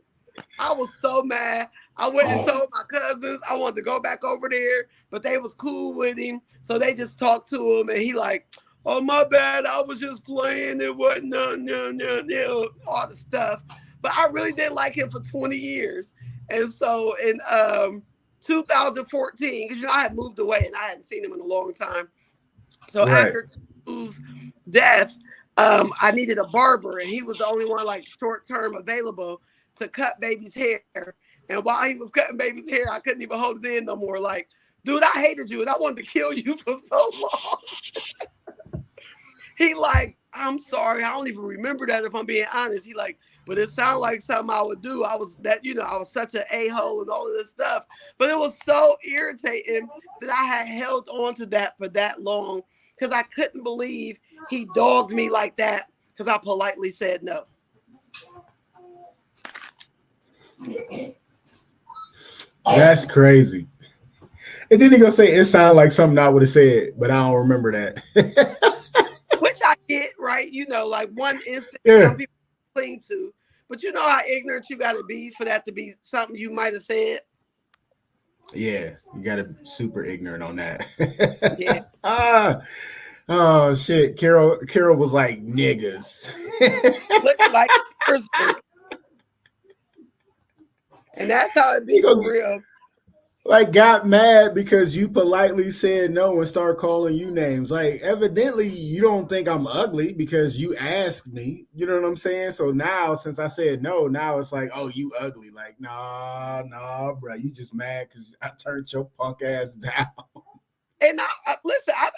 I was so mad. I went and told my cousins I wanted to go back over there, but they was cool with him. So they just talked to him and he like, oh, my bad. I was just playing. It wasn't no, all the stuff. But I really didn't like him for 20 years. And so in 2014, because, I had moved away and I hadn't seen him in a long time. So after Tu's death, I needed a barber and he was the only one like short-term available to cut baby's hair. And while he was cutting baby's hair, I couldn't even hold it in no more. Like, dude, I hated you and I wanted to kill you for so long. He like, I'm sorry. I don't even remember that if I'm being honest. He like, but it sounded like something I would do. I was such an a-hole and all of this stuff. But it was so irritating that I had held on to that for that long because I couldn't believe he dogged me like that because I politely said no. That's crazy. And then he gonna say it sounded like something I would have said, but I don't remember that. Which I get, right? Like one instant some people cling to. But you know how ignorant you got to be for that to be something you might have said? Yeah, you got to be super ignorant on that. Yeah. Oh, shit. Carol was like, niggas. Look like and that's how it be for real. Like got mad because you politely said no and start calling you names. Like evidently you don't think I'm ugly because you asked me. You know what I'm saying? So now since I said no, now it's like, oh, you ugly. Like, nah, bro. You just mad because I turned your punk ass down. And listen, I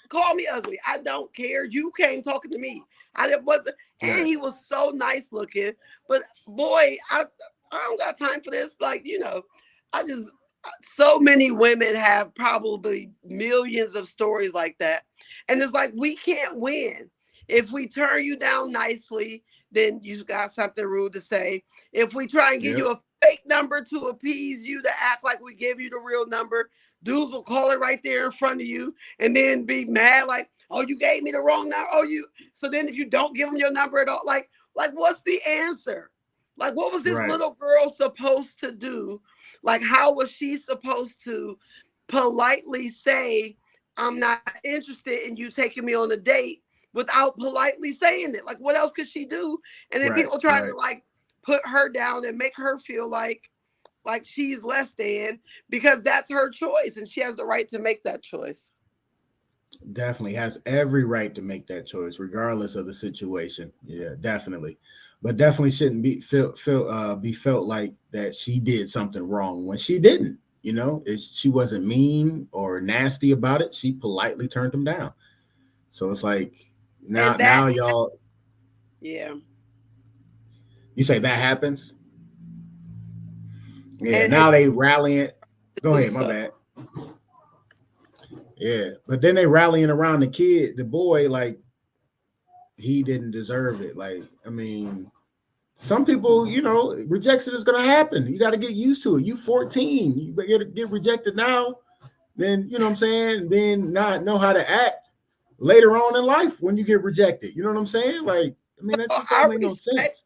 call me ugly. I don't care. You came talking to me. And he was so nice looking. But boy, I don't got time for this. Like, so many women have probably millions of stories like that. And it's like, we can't win. If we turn you down nicely, then you got something rude to say. If we try and give you a fake number to appease you, to act like we give you the real number, dudes will call it right there in front of you and then be mad like, oh, you gave me the wrong number. So then if you don't give them your number at all, like what's the answer? Like, what was this little girl supposed to do? Like, how was she supposed to politely say, I'm not interested in you taking me on a date without politely saying it? Like, what else could she do? And then people trying to like put her down and make her feel like she's less than because that's her choice and she has the right to make that choice. Definitely has every right to make that choice, regardless of the situation. Yeah, definitely. But definitely shouldn't be felt like that she did something wrong when she didn't. She wasn't mean or nasty about it. She politely turned him down. So it's like now y'all. Yeah. You say that happens? Yeah. And now they rallying. Go ahead. My bad. Yeah, but then they rallying around the boy, like he didn't deserve it. Like, I mean, some people, rejection is gonna happen. You got to get used to it. You 14, you better get rejected now. Then you know what I'm saying. Then not know how to act later on in life when you get rejected. You know what I'm saying? Like, I mean, that just don't make no sense.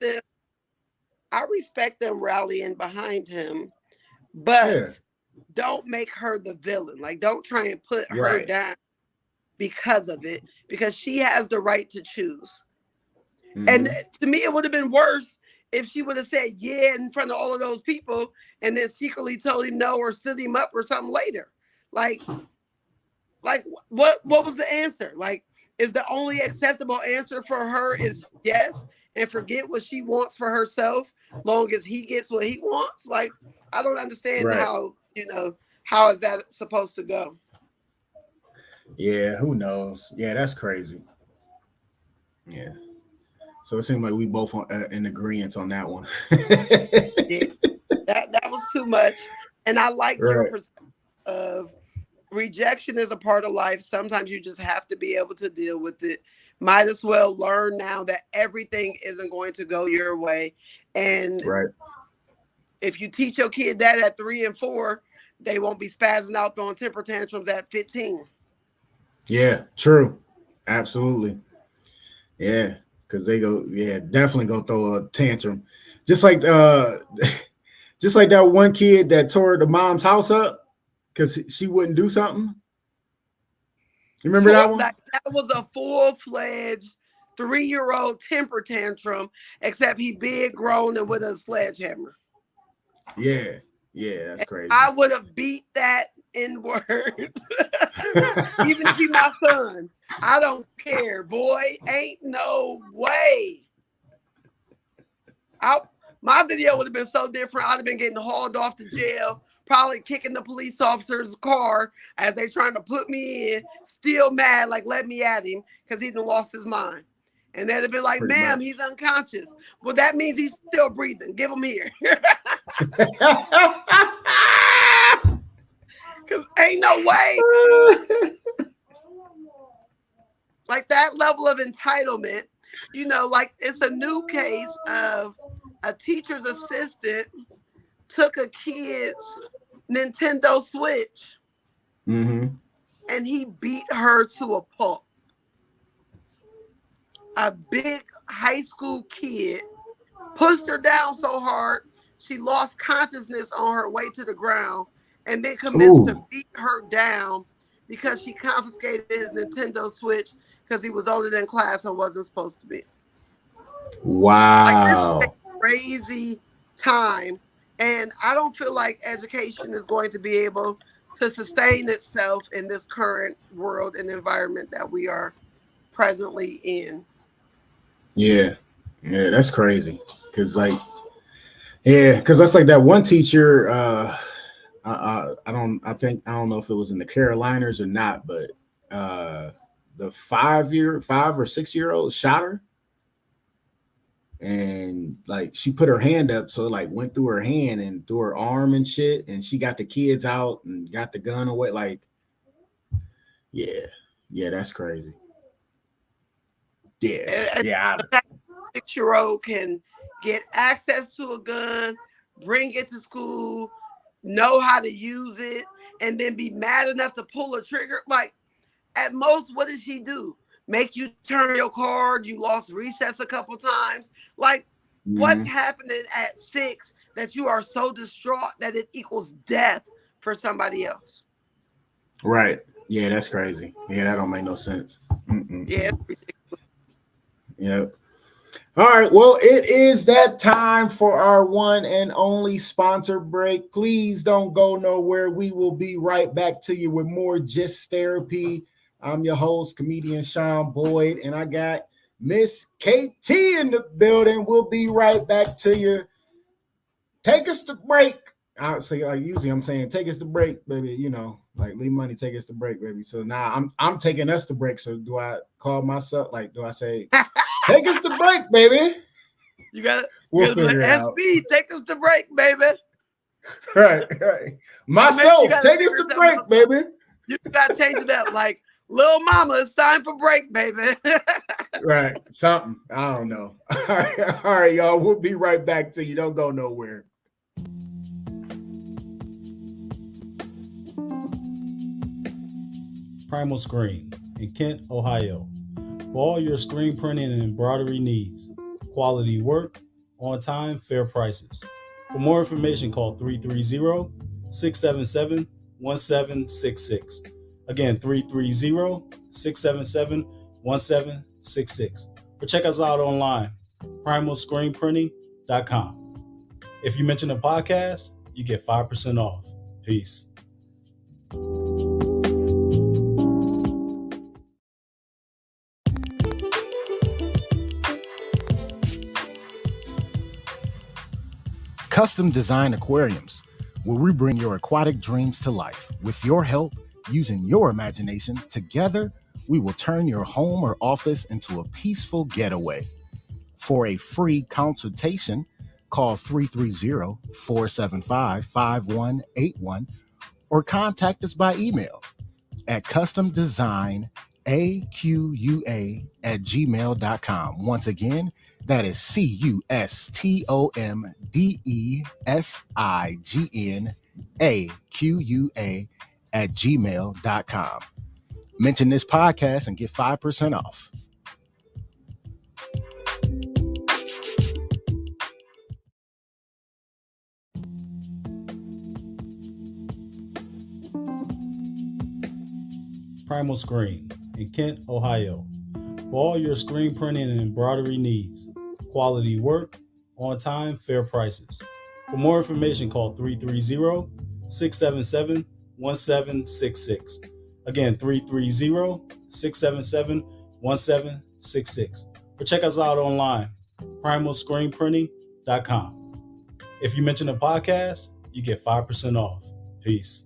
I respect them rallying behind him, but don't make her the villain. Like, don't try and put her down because of it, because she has the right to choose. Mm-hmm. And to me, it would have been worse if she would have said yeah in front of all of those people and then secretly told him no or stood him up or something later. Like what was the answer? Like, is the only acceptable answer for her is yes and forget what she wants for herself, long as he gets what he wants? Like, I don't understand how, How is that supposed to go? Yeah, who knows? Yeah, that's crazy. Yeah. So it seems like we both in agreement on that one. Yeah, that was too much. And I like your Right. perspective of rejection is a part of life. Sometimes you just have to be able to deal with it. Might as well learn now that everything isn't going to go your way. And Right. if you teach your kid that at 3 and 4, they won't be spazzing out throwing temper tantrums at 15. Yeah, true. Absolutely. Yeah. Cause they go, yeah, definitely go throw a tantrum. Just like just like that one kid that tore the mom's house up because she wouldn't do something. You remember So that one? that was a full-fledged 3-year-old temper tantrum, except he big, grown, and with a sledgehammer. Yeah. Yeah, that's crazy. I would have beat that in words. Even if he my son, I don't care, boy. Ain't no way. I, my video would have been so different. I'd have been getting hauled off to jail, probably kicking the police officer's car as they trying to put me in, still mad, like let me at him because he done lost his mind. And they'd have been like, Pretty ma'am, much. he's unconscious. Well, that means he's still breathing. Give him here. Because ain't no way. Like that level of entitlement, like it's a new case of a teacher's assistant took a kid's Nintendo Switch Mm-hmm. and he beat her to a pulp. A big high school kid pushed her down so hard she lost consciousness on her way to the ground, and then commenced to Ooh. beat her down because she confiscated his Nintendo Switch because he was older than class and wasn't supposed to be. Like this is a Wow. crazy time, and I don't feel like education is going to be able to sustain itself in this current world and environment that we are presently in. Yeah. Yeah, that's crazy. Cause like, yeah, because that's like that one teacher. I don't know if it was in the Carolinas or not, but the 5 or 6 year old shot her, and like she put her hand up, so it like went through her hand and through her arm and shit, and she got the kids out and got the gun away. Like, yeah, yeah, that's crazy. Yeah, And yeah, the fact that a 6-year-old can get access to a gun, bring it to school, know how to use it, and then be mad enough to pull a trigger. Like, at most, what did she do? Make you turn your card? You lost recess a couple times? Like, what's mhm. happening at 6 that you are so distraught that it equals death for somebody else? Right. Yeah, that's crazy. Yeah, that don't make no sense. Yeah, Mm-mm-mm. it's ridiculous. Yep. All right. Well, it is that time for our one and only sponsor break. Please don't go nowhere. We will be right back to you with more Just Therapy. I'm your host, comedian Sean Boyd, and I got Miss KT in the building. We'll be right back to you. Take us to break. I say like usually I'm saying take us to break, baby. You know, like leave money, take us to break, baby. So now I'm taking us to break. So do I call myself like do I say take us to break, baby? You gotta, you We'll gotta be like, figure it out. SB, take us to break, baby. Right, right. Or maybe you Myself, gotta take us figure to something break, else out. baby. You gotta change it up. Like, little mama, it's time for break, baby. Right, something. I don't know. All right, y'all. We'll be right back to you. Don't go nowhere. Primal Screen in Kent, Ohio. For all your screen printing and embroidery needs. Quality work, on time, fair prices. For more information, call 330-677-1766. Again, 330-677-1766. Or check us out online, primalscreenprinting.com. If you mention a podcast, you get 5% off. Peace. Custom design aquariums, where we bring your aquatic dreams to life. With your help, using your imagination, together, we will turn your home or office into a peaceful getaway. For a free consultation, call 330-475-5181 or contact us by email at customdesignaqua@gmail.com. Once again, that is customdesignaqua@gmail.com. Mention this podcast and get 5% off. Primal Screen in Kent, Ohio. For all your screen printing and embroidery needs. Quality work, on time, fair prices. For more information, call 330-677-1766. Again, 330-677-1766. Or check us out online, primalscreenprinting.com. If you mention a podcast, you get 5% off. Peace.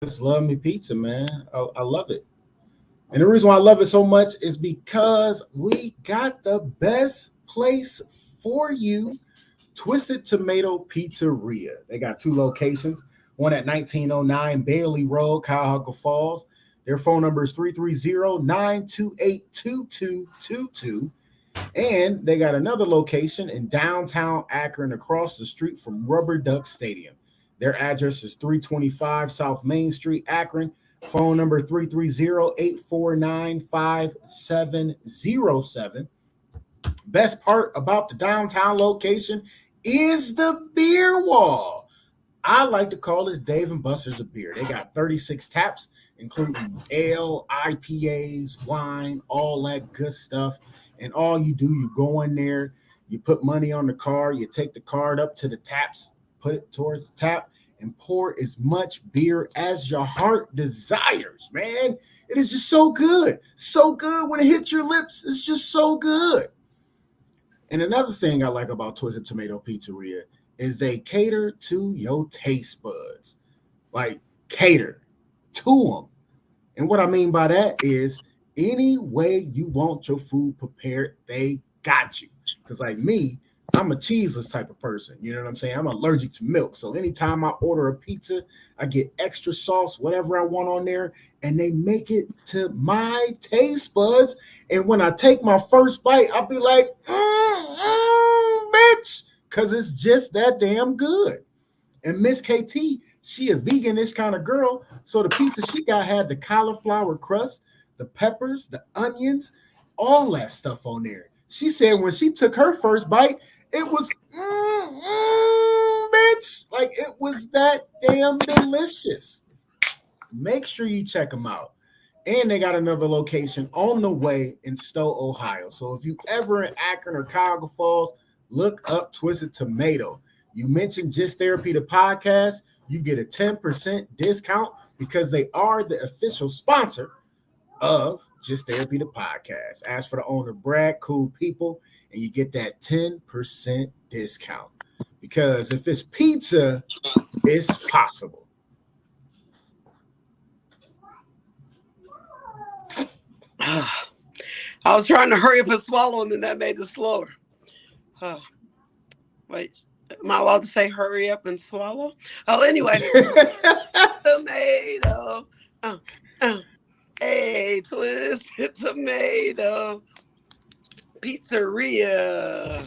Just love me pizza, man. I love it. And the reason why I love it so much is because we got the best place for you, Twisted Tomato Pizzeria. They got 2 locations, one at 1909 Bailey Road, Cuyahoga Falls. Their phone number is 330-928-2222. And they got another location in downtown Akron across the street from Rubber Duck Stadium. Their address is 325 South Main Street, Akron. Phone number 330-849-5707. Best part about the downtown location is the beer wall. I like to call it Dave and Buster's of beer. They got 36 taps, including ale, IPAs, wine, all that good stuff. And all you do, you go in there, you put money on the card, you take the card up to the taps, put it towards the tap, and pour as much beer as your heart desires, man. It is just so good. So good when it hits your lips. It's just so good. And another thing I like about Twisted Tomato Pizzeria is they cater to your taste buds. Like, cater to them. And what I mean by that is any way you want your food prepared, they got you. Because like me, I'm a cheeseless type of person. You know what I'm saying? I'm allergic to milk. So anytime I order a pizza, I get extra sauce, whatever I want on there, and they make it to my taste buds. And when I take my first bite, I'll be like, bitch, because it's just that damn good. And Miss KT, she a veganish kind of girl. So the pizza she got had the cauliflower crust, the peppers, the onions, all that stuff on there. She said when she took her first bite, it was, bitch, like it was that damn delicious. Make sure you check them out. And they got another location on the way in Stowe, Ohio. So if you ever in Akron or Cuyahoga Falls, look up Twisted Tomato. You mentioned Just Therapy, the podcast, you get a 10% discount because they are the official sponsor of Just Therapy, the podcast. Ask for the owner, Brad, cool people, and you get that 10% discount. Because if it's pizza, it's possible. I was trying to hurry up and swallow, and then that made it slower. Wait, am I allowed to say hurry up and swallow? Oh, anyway. Tomato. Hey, Twisted Tomato Pizzeria.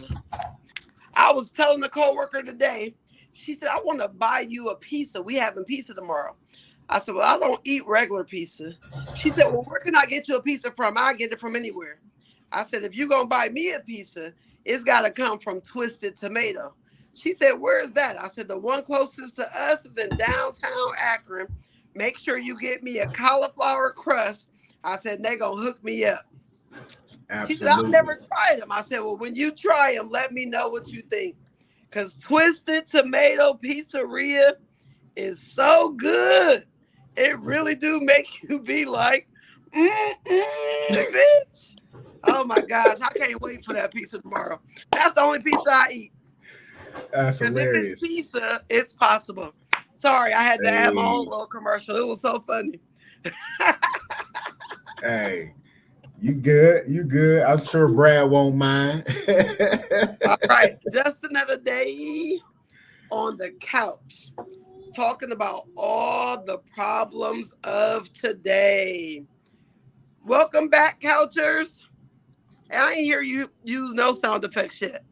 I was telling a coworker today, she said, I want to buy you a pizza. We having pizza tomorrow. I said, well, I don't eat regular pizza. She said, well, where can I get you a pizza from? I get it from anywhere. I said, if you're going to buy me a pizza, it's got to come from Twisted Tomato. She said, where is that? I said, the one closest to us is in downtown Akron. Make sure you get me a cauliflower crust. I said, they're going to hook me up. Absolutely. She said, I've never tried them. I said, well, when you try them, let me know what you think. Because Twisted Tomato Pizzeria is so good. It really do make you be like, bitch. Oh my gosh, I can't wait for that pizza tomorrow. That's the only pizza I eat. That's Because if it's hilarious. pizza, it's possible. Sorry, I had to add my own Hey, little commercial. It was so funny. hey, you good? You good? I'm sure Brad won't mind. All right, just another day on the couch talking about all the problems of today. Welcome back, couchers. I ain't hear you use no sound effects yet.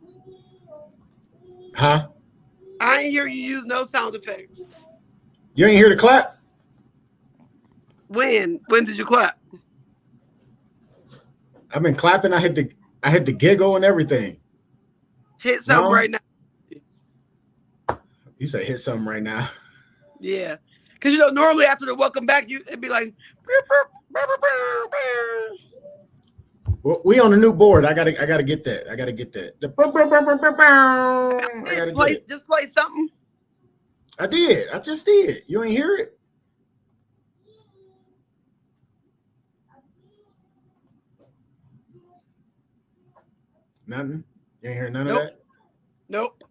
Huh? I ain't hear you use no sound effects. You ain't here to clap? When? When did you clap? I've been clapping. I hit the giggle and everything. Hit something No? right now. You say hit something right now. Yeah. Because, you know, normally after the welcome back, it'd be like, burp, burp, burp, burp, burp, burp. Well, we on a new board. I gotta get that. I gotta get that. I gotta get it. Just play something. I did. I just did. You ain't hear it? Nothing? You ain't hear none Nope. of that? Nope.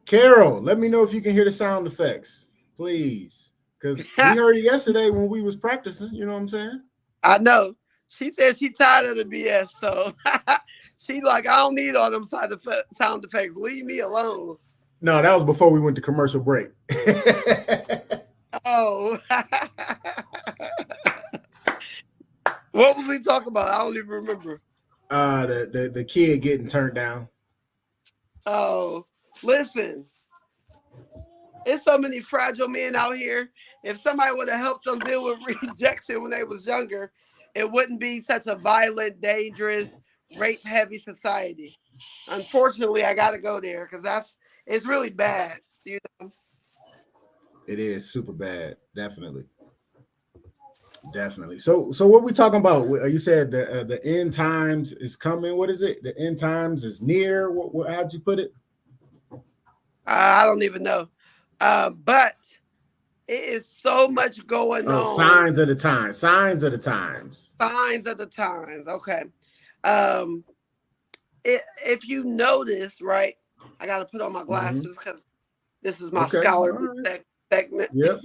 Carol, let me know if you can hear the sound effects, please. Because we heard it yesterday when we was practicing. You know what I'm saying? I know. She said she tired of the BS, so she like, I don't need all them sound effects. Leave me alone. No, that was before we went to commercial break. Oh. What was we talking about? I don't even remember. The kid getting turned down. Oh, listen. There's so many fragile men out here. If somebody would have helped them deal with rejection when they was younger, it wouldn't be such a violent, dangerous, rape-heavy society. Unfortunately, I got to go there because it's really bad. You know? It is super bad, definitely. So what we talking about? You said the end times is coming. What is it? The end times is near. How'd you put it? I don't even know. But it is so much going on. Signs of the times. Signs of the times. Signs of the times. Okay. If you notice, right, I got to put on my glasses because this is my scholarly segment. Yep.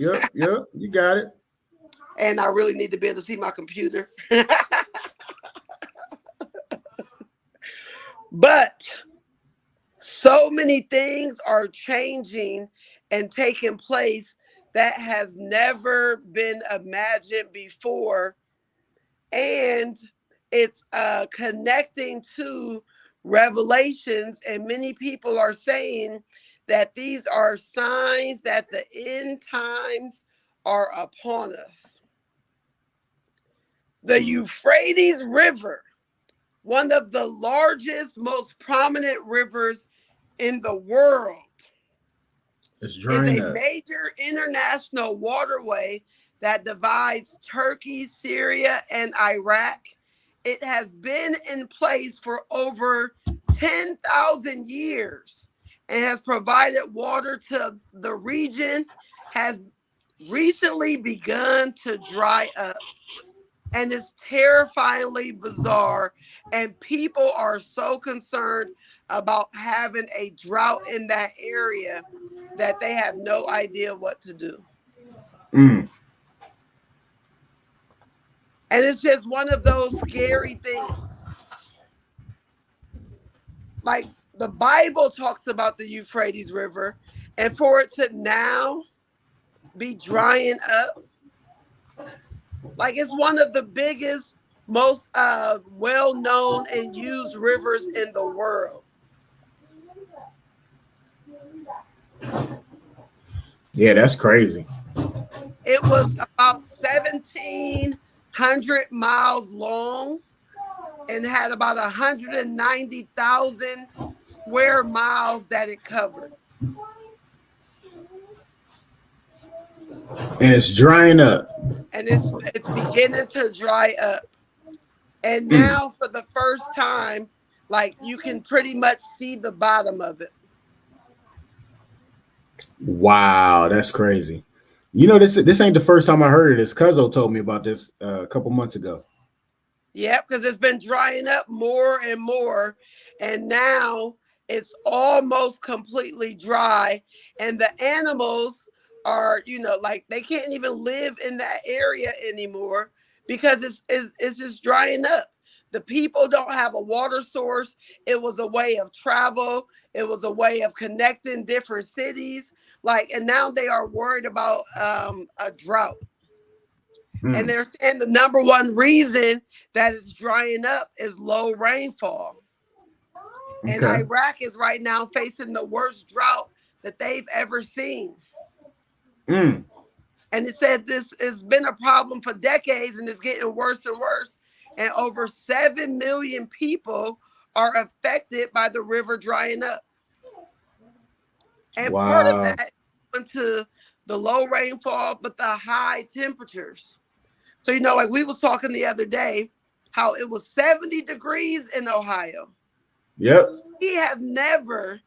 You got it. And I really need to be able to see my computer. But so many things are changing and taking place that has never been imagined before. And it's connecting to revelations. And many people are saying that these are signs that the end times are upon us. The Euphrates River, one of the largest, most prominent rivers in the world, is a major international waterway that divides Turkey, Syria, and Iraq. It has been in place for over 10,000 years and has provided water to the region, has recently begun to dry up. And it's terrifyingly bizarre. And people are so concerned about having a drought in that area that they have no idea what to do. And it's just one of those scary things. Like the Bible talks about the Euphrates River, and for it to now be drying up, like it's one of the biggest, most well-known and used rivers in the world. Yeah, that's crazy. It was about 1,700 miles long and had about 190,000 square miles that it covered. And it's drying up. And it's beginning to dry up. And now for the first time, like you can pretty much see the bottom of it. Wow, that's crazy. You know, this ain't the first time I heard of this. Cuzzo told me about this a couple months ago. Yep, because it's been drying up more and more. And now it's almost completely dry. And the animals are, like they can't even live in that area anymore because it's just drying up. The people don't have a water source. It was a way of travel, it was a way of connecting different cities. And now they are worried about a drought. And Hmm. they're saying the number one reason that it's drying up is low rainfall. And Okay. Iraq is right now facing the worst drought that they've ever seen. Mm. And it said this has been a problem for decades and it's getting worse and worse. And over 7 million people are affected by the river drying up. And part of Wow. that is to the low rainfall, but the high temperatures. So, like we was talking the other day, how it was 70 degrees in Ohio. Yep. We have never,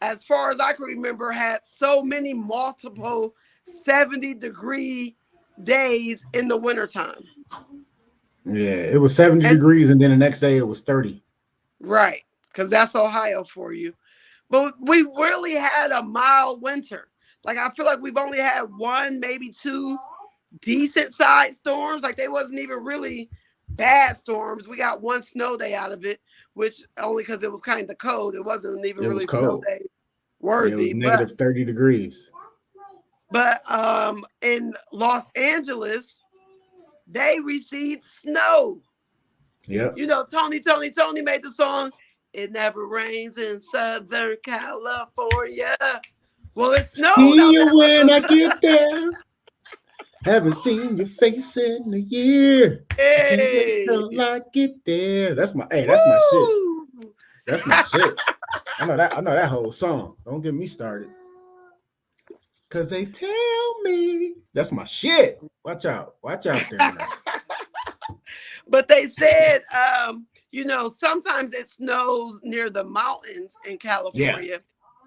as far as I can remember, had so many multiple 70-degree days in the wintertime. Yeah, it was 70 And degrees, and then the next day it was 30. right, because that's Ohio for you. But we really had a mild winter. Like I feel like we've only had one, maybe two decent sized storms. Like they wasn't even really bad storms. We got one snow day out of it, which only because it was kind of cold. It wasn't even It was really snow cold. day Yeah, it was worthy. But negative 30 degrees. in Los Angeles, they received snow. Yep. Tony made the song. It never rains in Southern California. Well, it snowed See out you that when I mother. get there. Haven't seen your face in a year. I can't wait Hey, till I get there. That's my shit. woo! That's my shit. I know that whole song. Don't get me started. Cause they tell me that's my shit. Watch out. Watch out there now. But they said, sometimes it snows near the mountains in Yeah. California.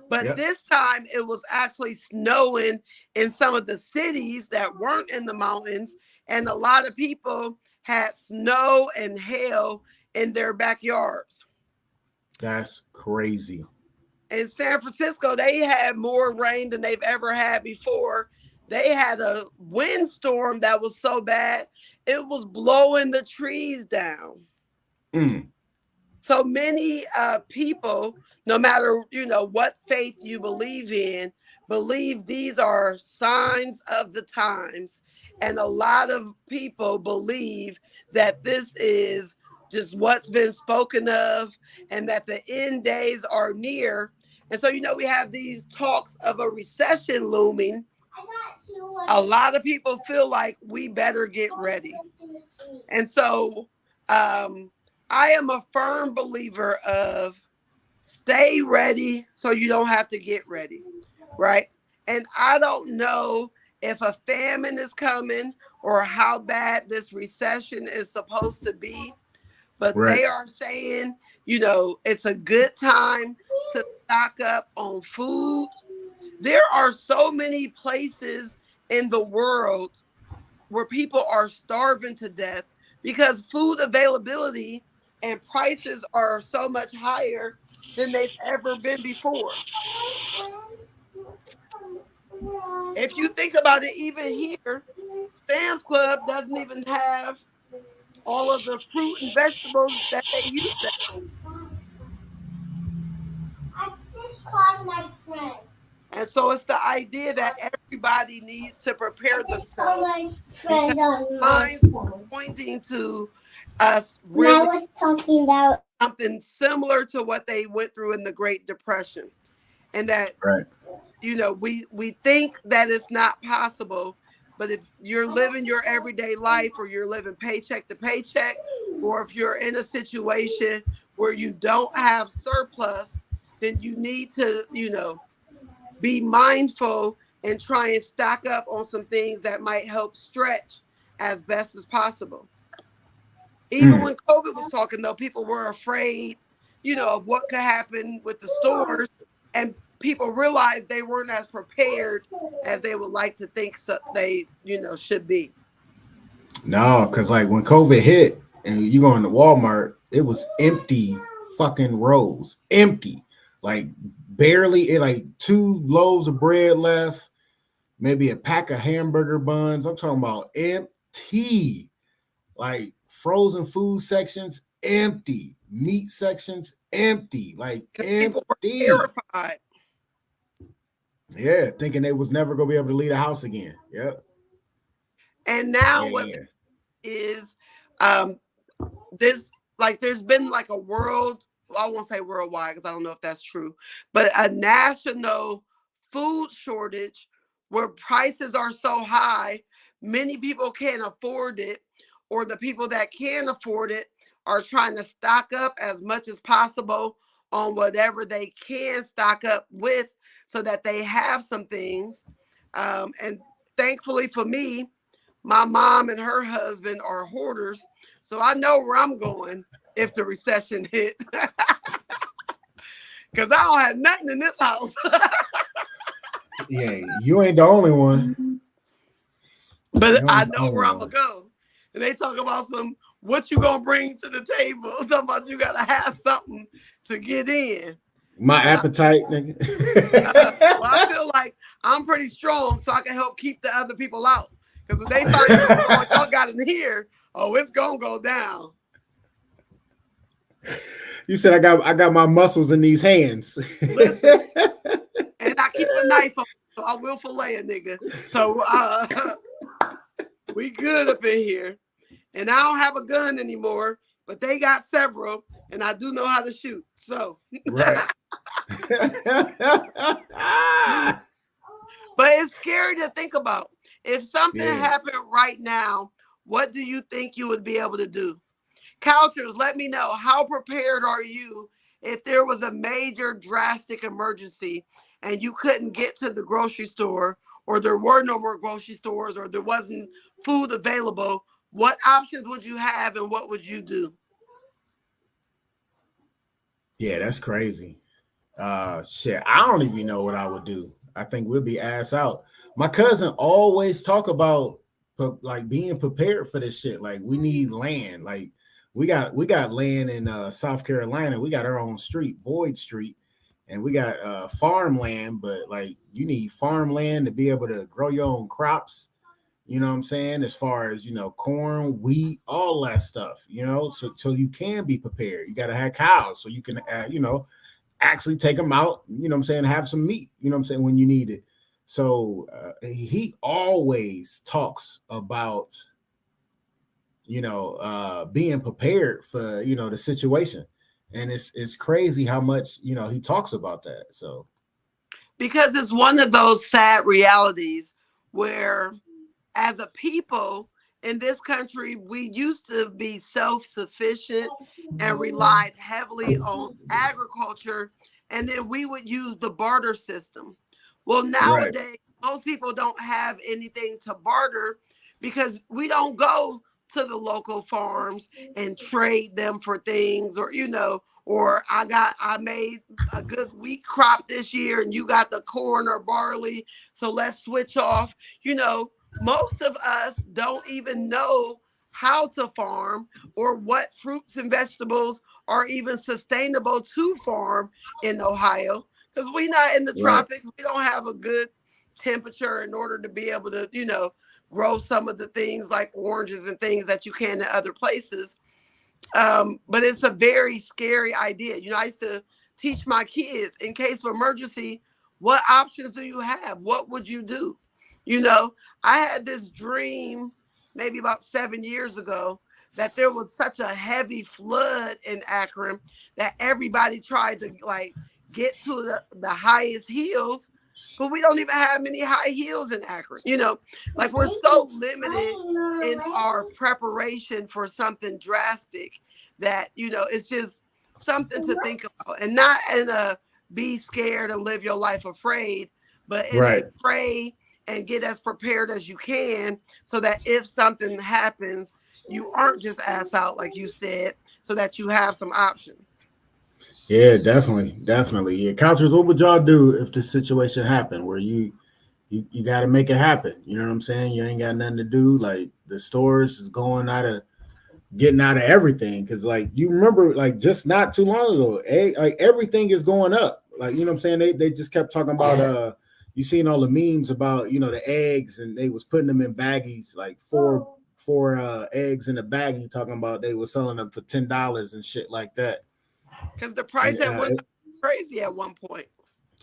But Yep. this time it was actually snowing in some of the cities that weren't in the mountains. And a lot of people had snow and hail in their backyards. That's crazy. In San Francisco, they had more rain than they've ever had before. They had a windstorm that was so bad, it was blowing the trees down. Mm. So many people, no matter what faith you believe these are signs of the times, and a lot of people believe that this is just what's been spoken of, and that the end days are near. And so we have these talks of a recession looming. A lot of people feel like we better get ready. And so um, I am a firm believer of stay ready so you don't have to get ready, right? And I don't know if a famine is coming or how bad this recession is supposed to be, but Right. they are saying, it's a good time to stock up on food. There are so many places in the world where people are starving to death because food availability and prices are so much higher than they've ever been before. If you think about it, even here, Sam's Club doesn't even have all of the fruit and vegetables that they used to. I just called my friend. And so it's the idea that everybody needs to I prepare just called themselves my because friend on my signs are phone. pointing to us And I really was talking about something similar to what they went through in the Great Depression. And that, Right. we think that it's not possible, but if you're living your everyday life or you're living paycheck to paycheck, or if you're in a situation where you don't have surplus, then you need to, be mindful and try and stock up on some things that might help stretch as best as possible. Even Mm. when COVID was talking, though, people were afraid, of what could happen with the stores. And people realized they weren't as prepared as they would like to think they, should be. No, because like when COVID hit and you go into Walmart, it was empty fucking rows. Empty. Like barely like 2 loaves of bread left, maybe a pack of hamburger buns. I'm talking about empty. Like frozen food sections, empty. Meat sections, empty. Like Because people were empty. terrified. Yeah, thinking they was never gonna be able to leave the house again. Yep. And now what Yeah. is um, this, like, there's been like a world, well, I won't say worldwide because I don't know if that's true, but a national food shortage where prices are so high, many people can't afford it, or the people that can afford it are trying to stock up as much as possible on whatever they can stock up with so that they have some things. And thankfully for me, my mom and her husband are hoarders, so I know where I'm going if the recession hit. Because I don't have nothing in this house. Yeah, you ain't the only one. But You I ain't the know only where I'm one. going to go. And they talk about what you going to bring to the table. Talking about you got to have something to get in. My And appetite, nigga. well, I feel like I'm pretty strong, so I can help keep the other people out. Because when they find out what all y'all got in here, oh, it's going to go down. You said I got my muscles in these hands. Listen, and I keep a knife on, so I will fillet a nigga. So we good up in here. And I don't have a gun anymore, but they got several, and I do know how to shoot. So Right. but it's scary to think about. If something Yeah. happened right now, what do you think you would be able to do? Couchers, let me know, how prepared are you if there was a major drastic emergency and you couldn't get to the grocery store, or there were no more grocery stores, or there wasn't food available? What options would you have and what would you do? Yeah, that's crazy. Shit, I don't even know what I would do. I think we'll be ass out. My cousin always talk about like being prepared for this shit. Like we need land. Like we got land in South Carolina. We got our own street, Boyd Street, and we got farmland. But like you need farmland to be able to grow your own crops. You know what I'm saying? As far as corn, wheat, all that stuff. So you can be prepared. You got to have cows so you can actually take them out, you know what I'm saying, have some meat, you know what I'm saying, when you need it. So he always talks about, being prepared for, the situation. And it's crazy how much, he talks about that. So, Because it's one of those sad realities where, as a people in this country, we used to be self-sufficient and relied heavily on agriculture, and then we would use the barter system. Well, right, nowadays, most people don't have anything to barter because we don't go to the local farms and trade them for things, or or I made a good wheat crop this year and you got the corn or barley, so let's switch off. Most of us don't even know how to farm, or what fruits and vegetables are even sustainable to farm in Ohio, because we're not in the right, tropics. We don't have a good temperature in order to be able to, grow some of the things like oranges and things that you can in other places. But it's a very scary idea. I used to teach my kids, in case of emergency, what options do you have? What would you do? I had this dream maybe about 7 years ago that there was such a heavy flood in Akron that everybody tried to like get to the highest hills, but we don't even have many high hills in Akron. Like we're so limited in our preparation for something drastic that, it's just something to think about, and not in a be scared and live your life afraid, but in a right. pray and get as prepared as you can, so that if something happens, you aren't just ass out, like you said, so that you have some options. Yeah, definitely, definitely. Yeah, counters. What would y'all do if this situation happened where you got to make it happen? You know what I'm saying? You ain't got nothing to do. Like the stores is going out of getting out of everything because like you remember like just not too long ago, like everything is going up. Like you know what I'm saying? They just kept talking about you seen all the memes about the eggs and they was putting them in baggies like four eggs in a baggie talking about they were selling them for $10 and shit like that. Because the And price had went crazy at one point.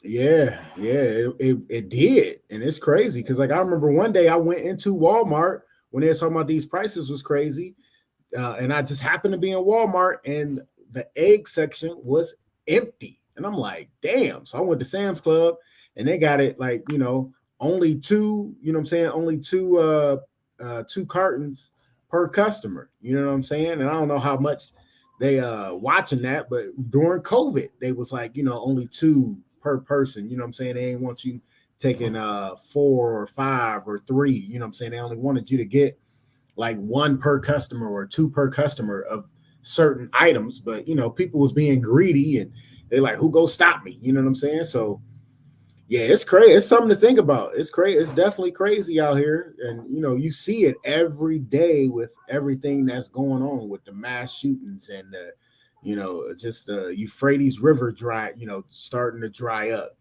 yeah, it did, and it's crazy because like I remember one day I went into Walmart when they were talking about these prices was crazy, and I just happened to be in Walmart, and the egg section was empty, and I'm like, damn. So I went to Sam's Club, and they got it like only two, what I'm saying, only two cartons per customer. You know what I'm saying? And I don't know how much they watching that, but during COVID, they was like only two per person. You know what I'm saying? They didn't want you taking four or five or three. You know what I'm saying? They only wanted you to get like one per customer or two per customer of certain items, but people was being greedy and they like, who go stop me? You know what I'm saying? So yeah, it's crazy. It's something to think about. It's crazy. It's definitely crazy out here, and you see it every day with everything that's going on with the mass shootings and just the Euphrates River starting to dry up.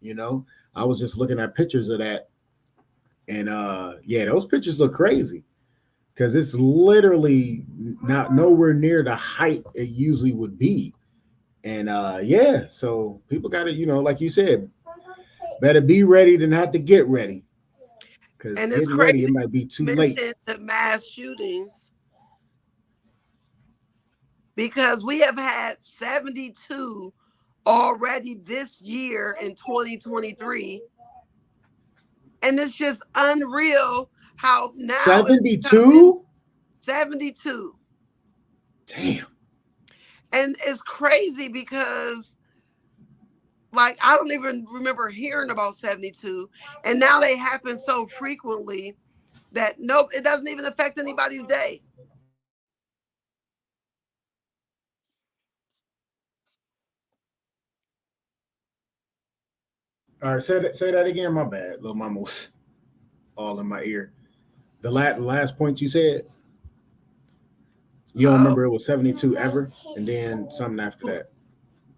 I was just looking at pictures of that, and yeah, those pictures look crazy because it's literally not nowhere near the height it usually would be. And yeah, so people got to, like you said, better be ready than have to get ready. Because And it's getting ready, it crazy might be too you late. mentioned the mass shootings because we have had 72 already this year in 2023. And it's just unreal how now it's becoming 72? 72. Damn. And it's crazy because like I don't even remember hearing about 72. And now they happen so frequently that nope, it doesn't even affect anybody's day. All right, say that again. My bad. Little mama was all in my ear. The last point you said, you don't Oh remember it was 72 ever, and then something after that.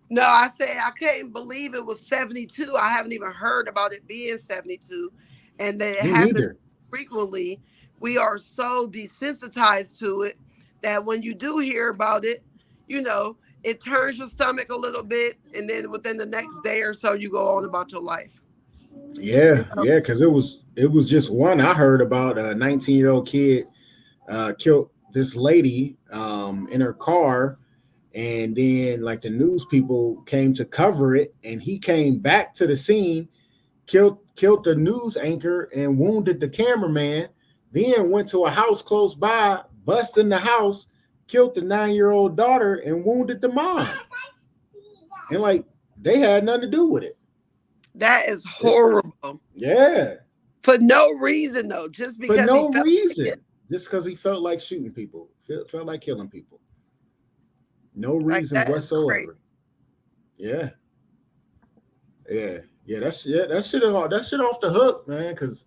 no, I said I couldn't believe it was 72. I haven't even heard about it being 72. And that it Me happens neither. frequently. We are so desensitized to it that when you do hear about it, you know, it turns your stomach a little bit. And then within the next day or so, you go on about your life. Yeah, You know, yeah, because it was just one I heard about a 19-year-old kid killed this lady in her car, and then like the news people came to cover it, and he came back to the scene, killed the news anchor and wounded the cameraman, then went to a house close by, busted in the house, killed the 9-year-old daughter and wounded the mom. And like they had nothing to do with it. that is It's horrible. yeah, For no reason, though, just for because he no felt like it. reason. Just because he felt like shooting people, felt like killing people. No Like, reason that is crazy. whatsoever. Yeah, yeah. That shit off the hook, man. Because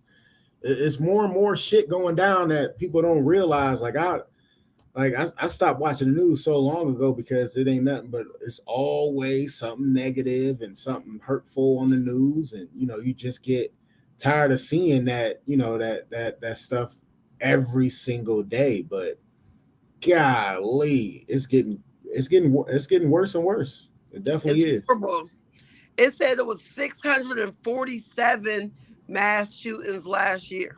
it's more and more shit going down that people don't realize. I stopped watching the news so long ago because it ain't nothing but it's always something negative and something hurtful on the news, and you just get tired of seeing that that stuff every single day. But golly, it's getting worse and worse. It definitely It's is. horrible. It said it was 647 mass shootings last year.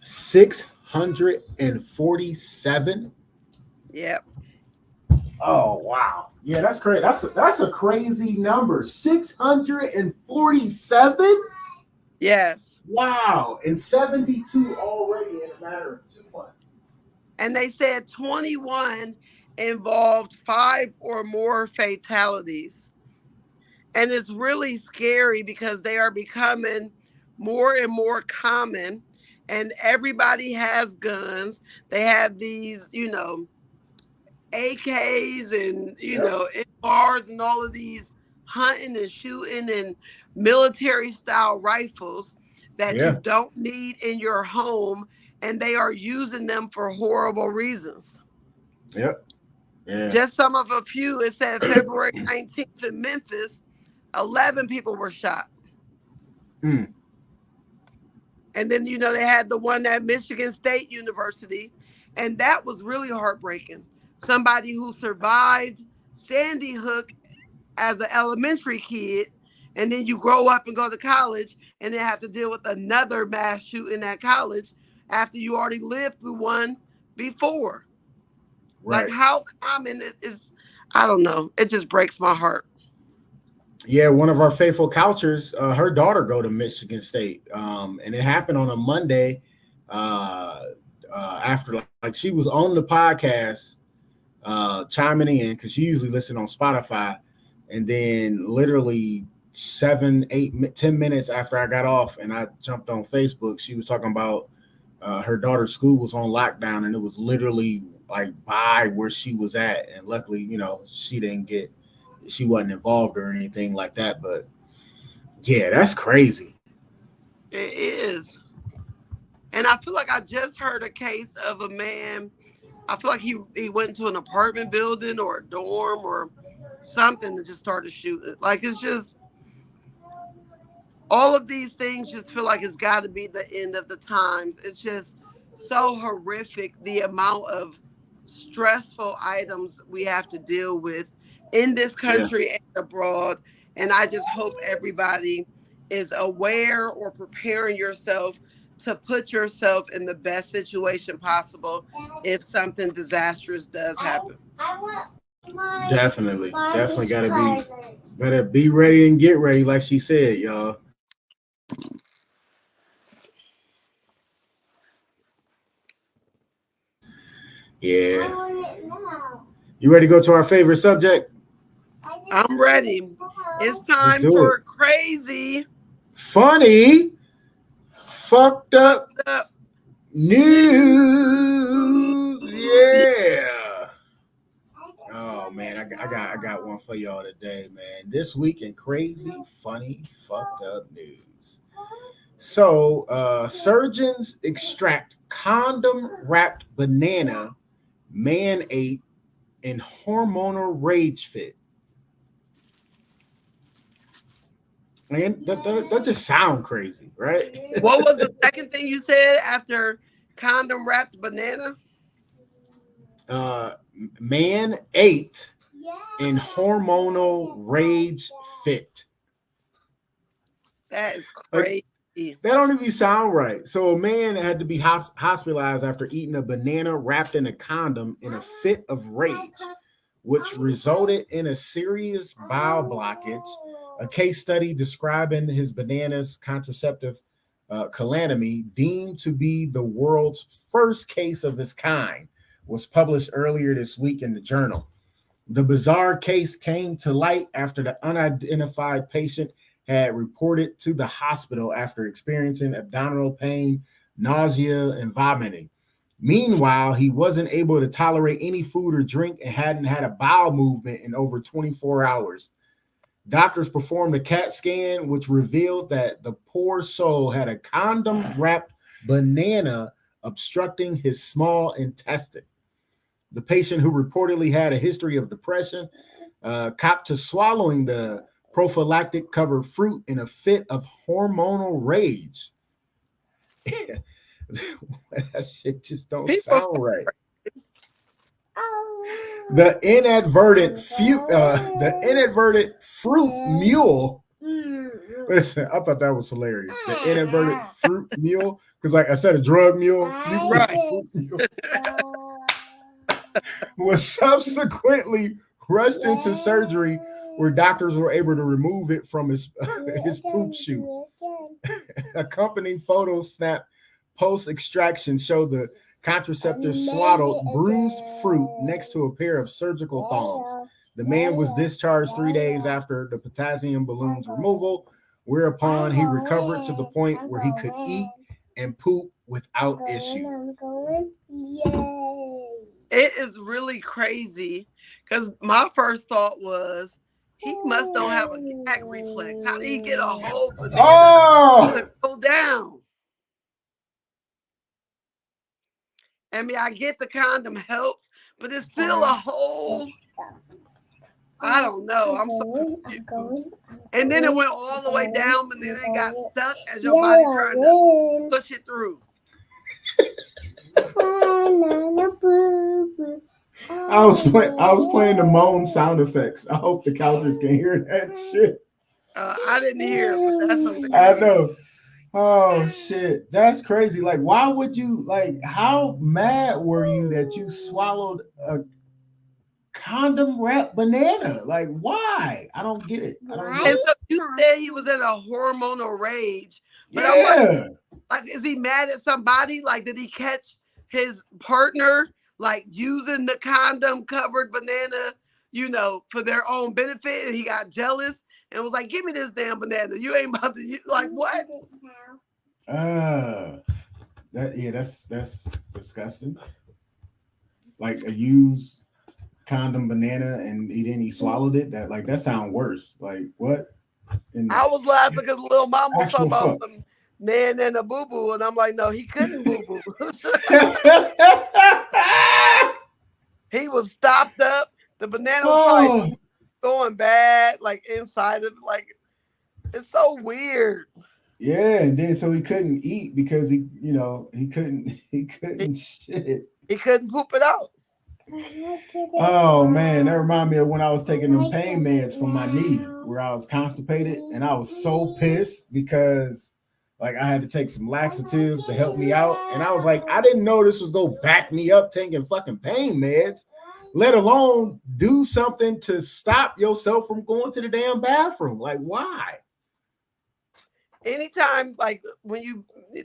647. Yep. Oh wow. Yeah, that's crazy. That's a crazy number. 647? Yes. Wow. And 72 already in a matter of 2 months. And they said 21 involved five or more fatalities. And it's really scary because they are becoming more and more common. And everybody has guns. They have these, AKs and, Yep. bars and all of these hunting and shooting and military style rifles that you Yeah. don't need in your home, and they are using them for horrible reasons. Yep. Yeah. Just some of a few. It said February 19th in Memphis, 11 people were shot. Mm. And then, they had the one at Michigan State University, and that was really heartbreaking. Somebody who survived Sandy Hook as an elementary kid, and then you grow up and go to college, and then have to deal with another mass shooting at college after you already lived through one before. Like, Right. how common it is, I don't know. It just breaks my heart. Yeah, one of our faithful couchers, her daughter go to Michigan State, and it happened on a Monday. Uh, After like she was on the podcast, chiming in because she usually listen on Spotify, and then literally 7, 8, 10 minutes after I got off and I jumped on Facebook, she was talking about her daughter's school was on lockdown, and it was literally like by where she was at, and luckily, she wasn't involved or anything like that. But yeah, that's crazy. It is. And I feel like I just heard a case of a man. I feel like he went into an apartment building or a dorm or something and just started shooting. Like, it's just all of these things just feel like it's got to be the end of the times. It's just so horrific, the amount of stressful items we have to deal with in this Yeah. country and abroad. And I just hope everybody is aware or preparing yourself to put yourself in the best situation possible if something disastrous does happen. I want my Definitely gotta Barbie's better be ready and get ready, like she said, y'all. I Yeah. want it now. You ready to go to our favorite subject? I just I'm ready. want It's it now. Let's time do for it. crazy, Funny, fucked up up news. news. Yeah. I just Oh want man, it I got now. one for y'all today, man. This week in crazy, funny, fucked up news. So, surgeons extract condom wrapped banana man ate in hormonal rage fit. Man, that just sound crazy, right? What was the second thing you said after condom wrapped banana? Man ate Yeah. in hormonal rage fit. That is Like, crazy. that don't even sound right. So a man had to be hospitalized after eating a banana wrapped in a condom in a fit of rage, which resulted in a serious bowel blockage. A case study describing his bananas contraceptive calamity, deemed to be the world's first case of its kind, was published earlier this week in the journal. The bizarre case came to light after the unidentified patient had reported to the hospital after experiencing abdominal pain, nausea, and vomiting. Meanwhile, he wasn't able to tolerate any food or drink and hadn't had a bowel movement in over 24 hours. Doctors performed a CAT scan, which revealed that the poor soul had a condom wrapped banana obstructing his small intestine. The patient, who reportedly had a history of depression, copped to swallowing the prophylactic covered fruit in a fit of hormonal rage. That shit just don't People sound right. Oh. The inadvertent fruit mule. Listen, I thought that was hilarious. The inadvertent fruit mule, because like I said, a drug mule, fruit mule was subsequently rushed into surgery, where doctors were able to remove it from his poop chute. Accompanying photos snapped post extraction show the contraceptive swaddled bruised fruit next to a pair of surgical thongs. The man was discharged 3 days after the potassium balloon's removal, whereupon he recovered to the point where he could eat and poop without issue. Yay. It is really crazy because my first thought was he must don't have a gag reflex. How did he get a whole banana Oh, to go down? I mean, I get the condom helps, but it's still a whole. I don't know. I'm so confused. And then it went all the way down, but then it got stuck as your body trying to push it through. I was playing the moan sound effects. I hope the counters can hear that shit. I didn't hear it, but that's hilarious. I know. Oh shit, that's crazy. Like, why would you like? How mad were you that you swallowed a condom wrapped banana? Like, why? I don't get it. I don't get And it. so you said he was in a hormonal rage, but I'm Yeah. like, is he mad at somebody? Like, did he catch his partner like using the condom covered banana, for their own benefit, and he got jealous and was like, "Give me this damn banana. You ain't about to like what?" That's disgusting. Like a used condom banana, and he swallowed it. That sound worse. Like what? I was laughing because little mom was talking Actual about fuck. some nan and a boo boo, and I'm like, no, he couldn't boo boo. He was stopped up. The banana was probably going bad, like inside of like. It's so weird. Yeah, and then so he couldn't eat because he couldn't shit. He couldn't poop it out. Oh man, that reminded me of when I was taking them pain meds for my knee, where I was constipated, and I was so pissed because like I had to take some laxatives to help me out, and I was like, I didn't know this was gonna back me up taking fucking pain meds, let alone do something to stop yourself from going to the damn bathroom. Like, why? Anytime, like when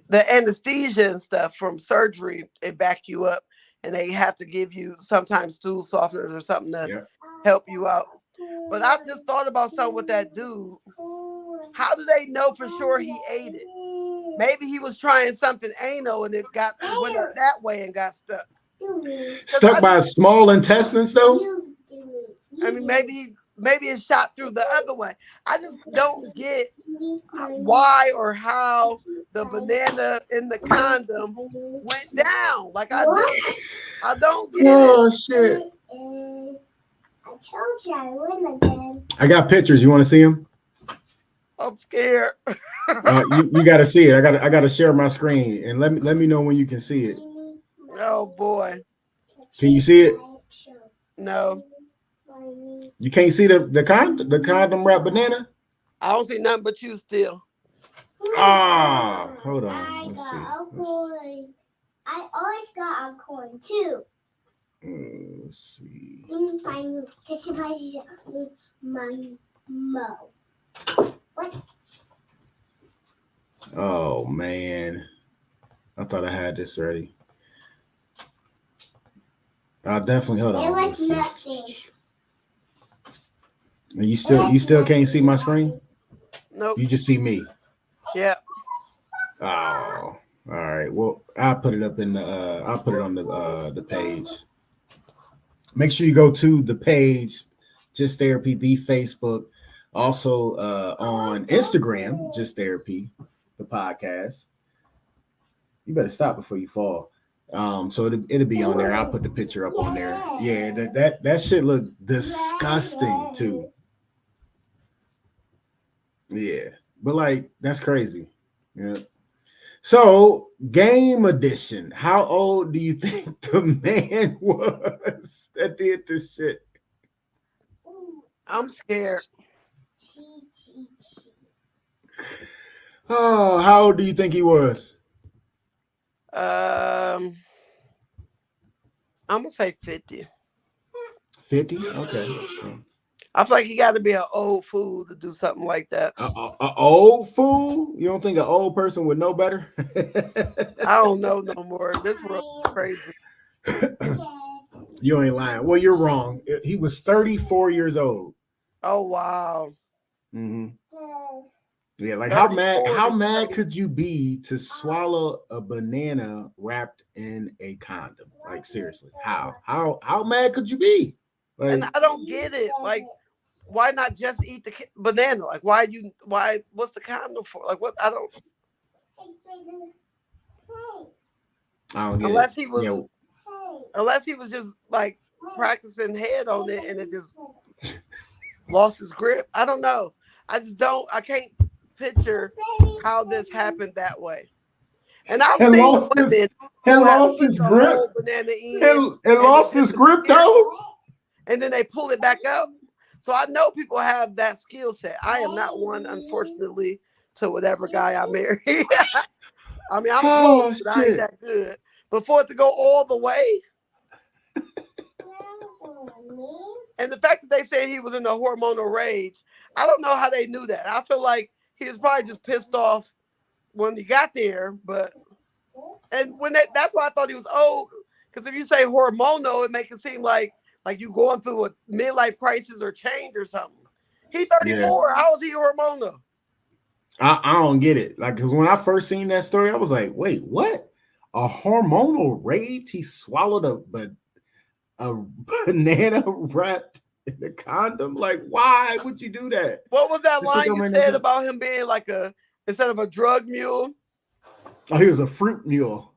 the anesthesia and stuff from surgery, they back you up and they have to give you sometimes stool softeners or something to help you out. But I just thought about something with that dude. How do they know for sure he ate it? Maybe he was trying something anal and it went up that way and got stuck. Stuck by small intestines though? I mean, maybe it shot through the other way. I just don't get why or how the banana in the condom went down. Like I don't get it. Oh shit! I told you I win again. I got pictures. You want to see them? I'm scared. You got to see it. I got to share my screen and let me know when you can see it. Oh boy! Can you see it? No. You can't see the condom wrapped banana? I don't see nothing but you still. Ah, hold on. Let's see. I always got a coin too. Let's see. What? Oh man, I thought I had this ready. I'll definitely hold on. It was nothing. You still can't see my screen? Nope. You just see me. Yeah. Oh, all right. Well, I'll put it up in the I'll put it on the page. Make sure you go to the page, Just Therapy, the Facebook, also on Instagram, Just Therapy, the podcast. You better stop before you fall. So it'll be on there. I'll put the picture up on there. Yeah, that shit look disgusting too. Yeah, but like that's crazy. Yeah. So game edition. How old do you think the man was that did this shit? I'm scared. Oh, how old do you think he was? I'm gonna say 50. 50? Okay. I feel like he got to be an old fool to do something like that. A old fool? You don't think an old person would know better? I don't know no more. This world is crazy. You ain't lying. Well, you're wrong. He was 34 years old. Oh wow. Mm-hmm. Yeah, like how 34 is mad crazy. could you be to swallow a banana wrapped in a condom? Like seriously, how mad could you be? And Like I don't get it. Like, why not just eat the banana? Like, why, what's the condom for? Like, what? I don't, I don't get it. unless he Yeah, was, unless he was just like practicing head on it and it just lost his grip. I don't know. I can't picture how this happened that way. And I've and seen lost this women and who have lost put his the grip whole banana in and and it lost his grip disappeared though. and then they pull it back up. So I know people have that skill set. I am not one, unfortunately, to whatever guy I marry. I mean, I'm close, Oh but I ain't shit. that good. But for it to go all the way, and the fact that they said he was in a hormonal rage, I don't know how they knew that. I feel like he was probably just pissed off when he got there. But and when that's why I thought he was old. Because if you say hormonal, it make it seem like you going through a midlife crisis or change or something. He Yeah. 34. How is he hormonal? I don't get it. Like, because when I first seen that story, I was like, wait, what? A hormonal rage? He swallowed a banana wrapped in a condom? Like, why would you do that? What was that This shit line don't you make no said sense. about him being like a instead of a drug mule? Oh, he was a fruit mule.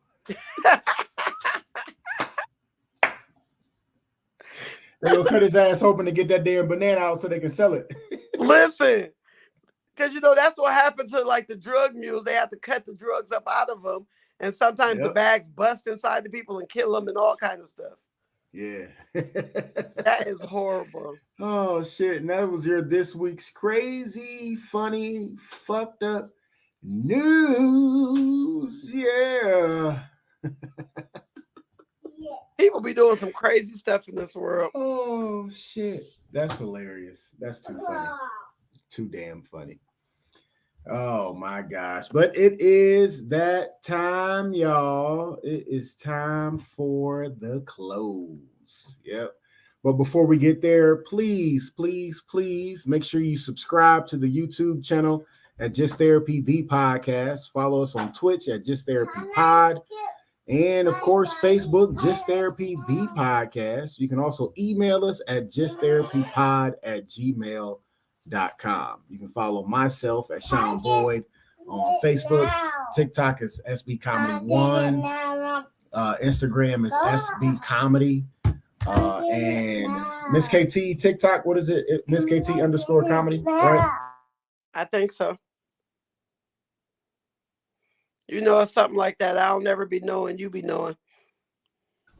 They gonna cut his ass open to get that damn banana out so they can sell it. Listen, because that's what happened to like the drug mules. They have to cut the drugs up out of them, and sometimes the Yep. bags bust inside the people and kill them and all kinds of stuff. Yeah. That is horrible. Oh shit. And that was your this week's crazy, funny, fucked up news. Yeah. People be doing some crazy stuff in this world. Oh shit. That's hilarious. That's too funny. Too damn funny. Oh my gosh. But it is that time, y'all. It is time for the close. Yep. But before we get there, please, please, please make sure you subscribe to the YouTube channel at Just Therapy the Podcast. Follow us on Twitch at Just Therapy Pod. And of course, Facebook, Just Therapy the Podcast. You can also email us at justtherapypod@gmail.com. You can follow myself at Sean Boyd on Facebook. TikTok is SB Comedy 1. Instagram is SB Comedy. And Miss KT TikTok, what is it? Miss KT _ comedy, right? I think so. It's something like that. I'll never be knowing. You be knowing.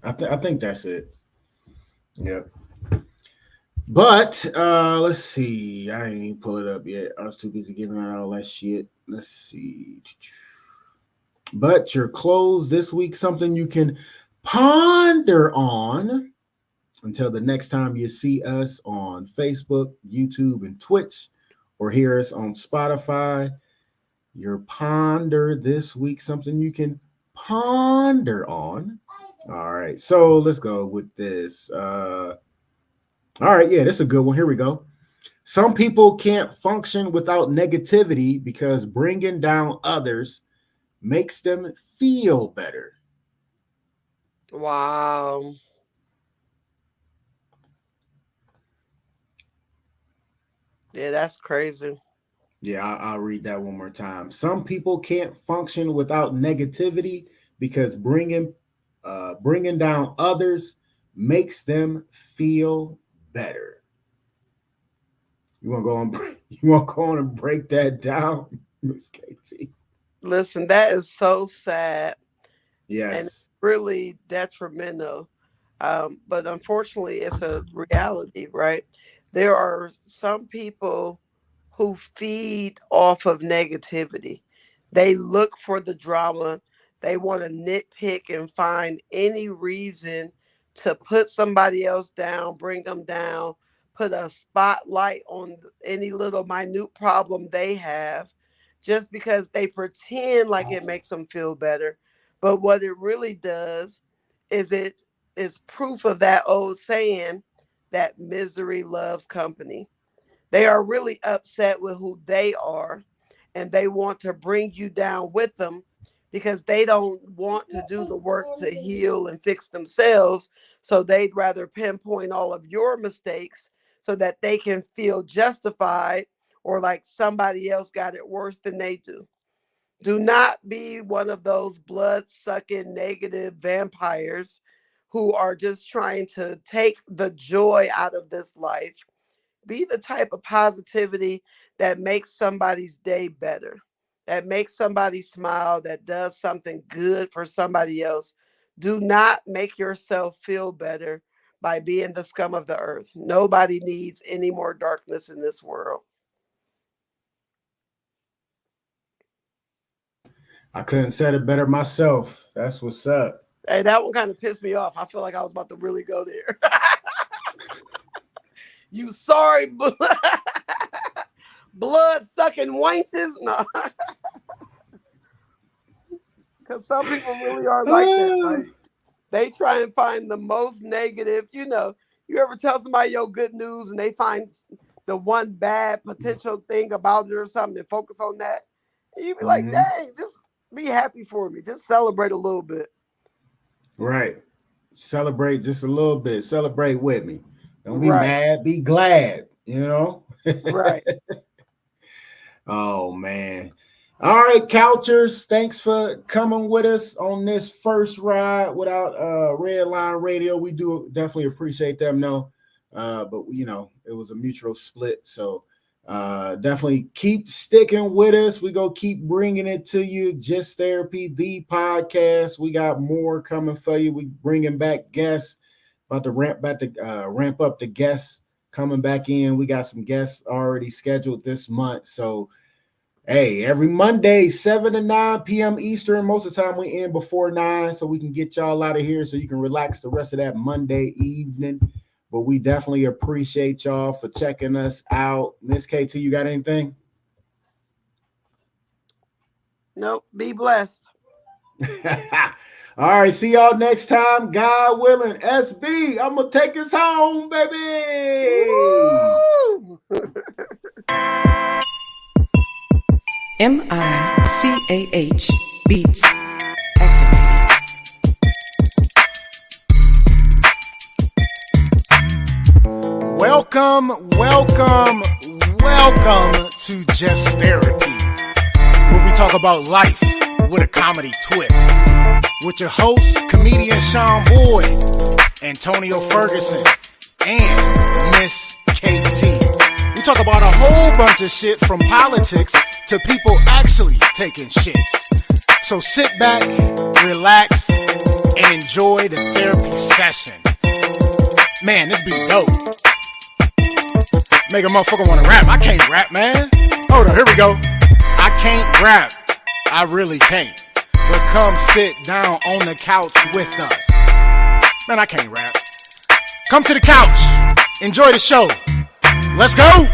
I think that's it. Yep. But let's see. I didn't even pull it up yet. I was too busy giving out all that shit. Let's see. But your clothes this week, something you can ponder on until the next time you see us on Facebook, YouTube, and Twitch, or hear us on Spotify. Your ponder this week, something you can ponder on. All right, so let's go with this. All right, yeah, that's a good one. Here we go. Some people can't function without negativity because bringing down others makes them feel better. Wow. Yeah, that's crazy. Yeah, I'll read that one more time. Some people can't function without negativity because bringing down others makes them feel better. You want to go on? You want to go on and break that down, Miss KT? Listen, that is so sad and Yes. really detrimental. But unfortunately, it's a reality, right? There are some people who feed off of negativity. They look for the drama. They want to nitpick and find any reason to put somebody else down, bring them down, put a spotlight on any little minute problem they have just because they pretend like it makes them feel better. But what it really does is it is proof of that old saying that misery loves company. They are really upset with who they are, and they want to bring you down with them because they don't want to do the work to heal and fix themselves. So they'd rather pinpoint all of your mistakes so that they can feel justified or like somebody else got it worse than they do. Do not be one of those blood sucking negative vampires who are just trying to take the joy out of this life. Be the type of positivity that makes somebody's day better, that makes somebody smile, that does something good for somebody else. Do not make yourself feel better by being the scum of the earth. Nobody needs any more darkness in this world. I couldn't said it better myself. That's what's up. Hey, that one kind of pissed me off. I feel like I was about to really go there. You sorry, blood sucking wenches? No. Because some people really are like that. Like, they try and find the most negative. You know, you ever tell somebody your good news and they find the one bad potential thing about it or something and focus on that? And you be like, dang, just be happy for me. Just celebrate a little bit. Right. Celebrate just a little bit. Celebrate with me. Don't be mad, be glad, you know? Right. Oh, man. All right, Couchers, thanks for coming with us on this first ride without Redline Radio. We do definitely appreciate them, but, you know, it was a mutual split, so definitely keep sticking with us. We go keep bringing it to you. Just Therapy, the podcast. We got more coming for you. We bringing back guests, about to ramp up the guests coming back in. We got some guests already scheduled this month, so hey, every Monday, 7 to 9 p.m. Eastern. Most of the time we end before 9 so we can get y'all out of here so you can relax the rest of that Monday evening. But we definitely appreciate y'all for checking us out. Miss KT, you got anything? Nope. Be blessed. All right. See y'all next time. God willing. SB, I'm going to take us home, baby. MICAH Beats activated. Welcome to Just Therapy, where we talk about life with a comedy twist. With your hosts, comedian Sean Boyd, Antonio Ferguson, and Miss KT. We talk about a whole bunch of shit from politics to people actually taking shits. So sit back, relax, and enjoy the therapy session. Man, this be dope. Make a motherfucker want to rap. I can't rap, man. Hold on, here we go. I can't rap. I really can't. But come sit down on the couch with us. Man, I can't rap. Come to the couch. Enjoy the show. Let's go.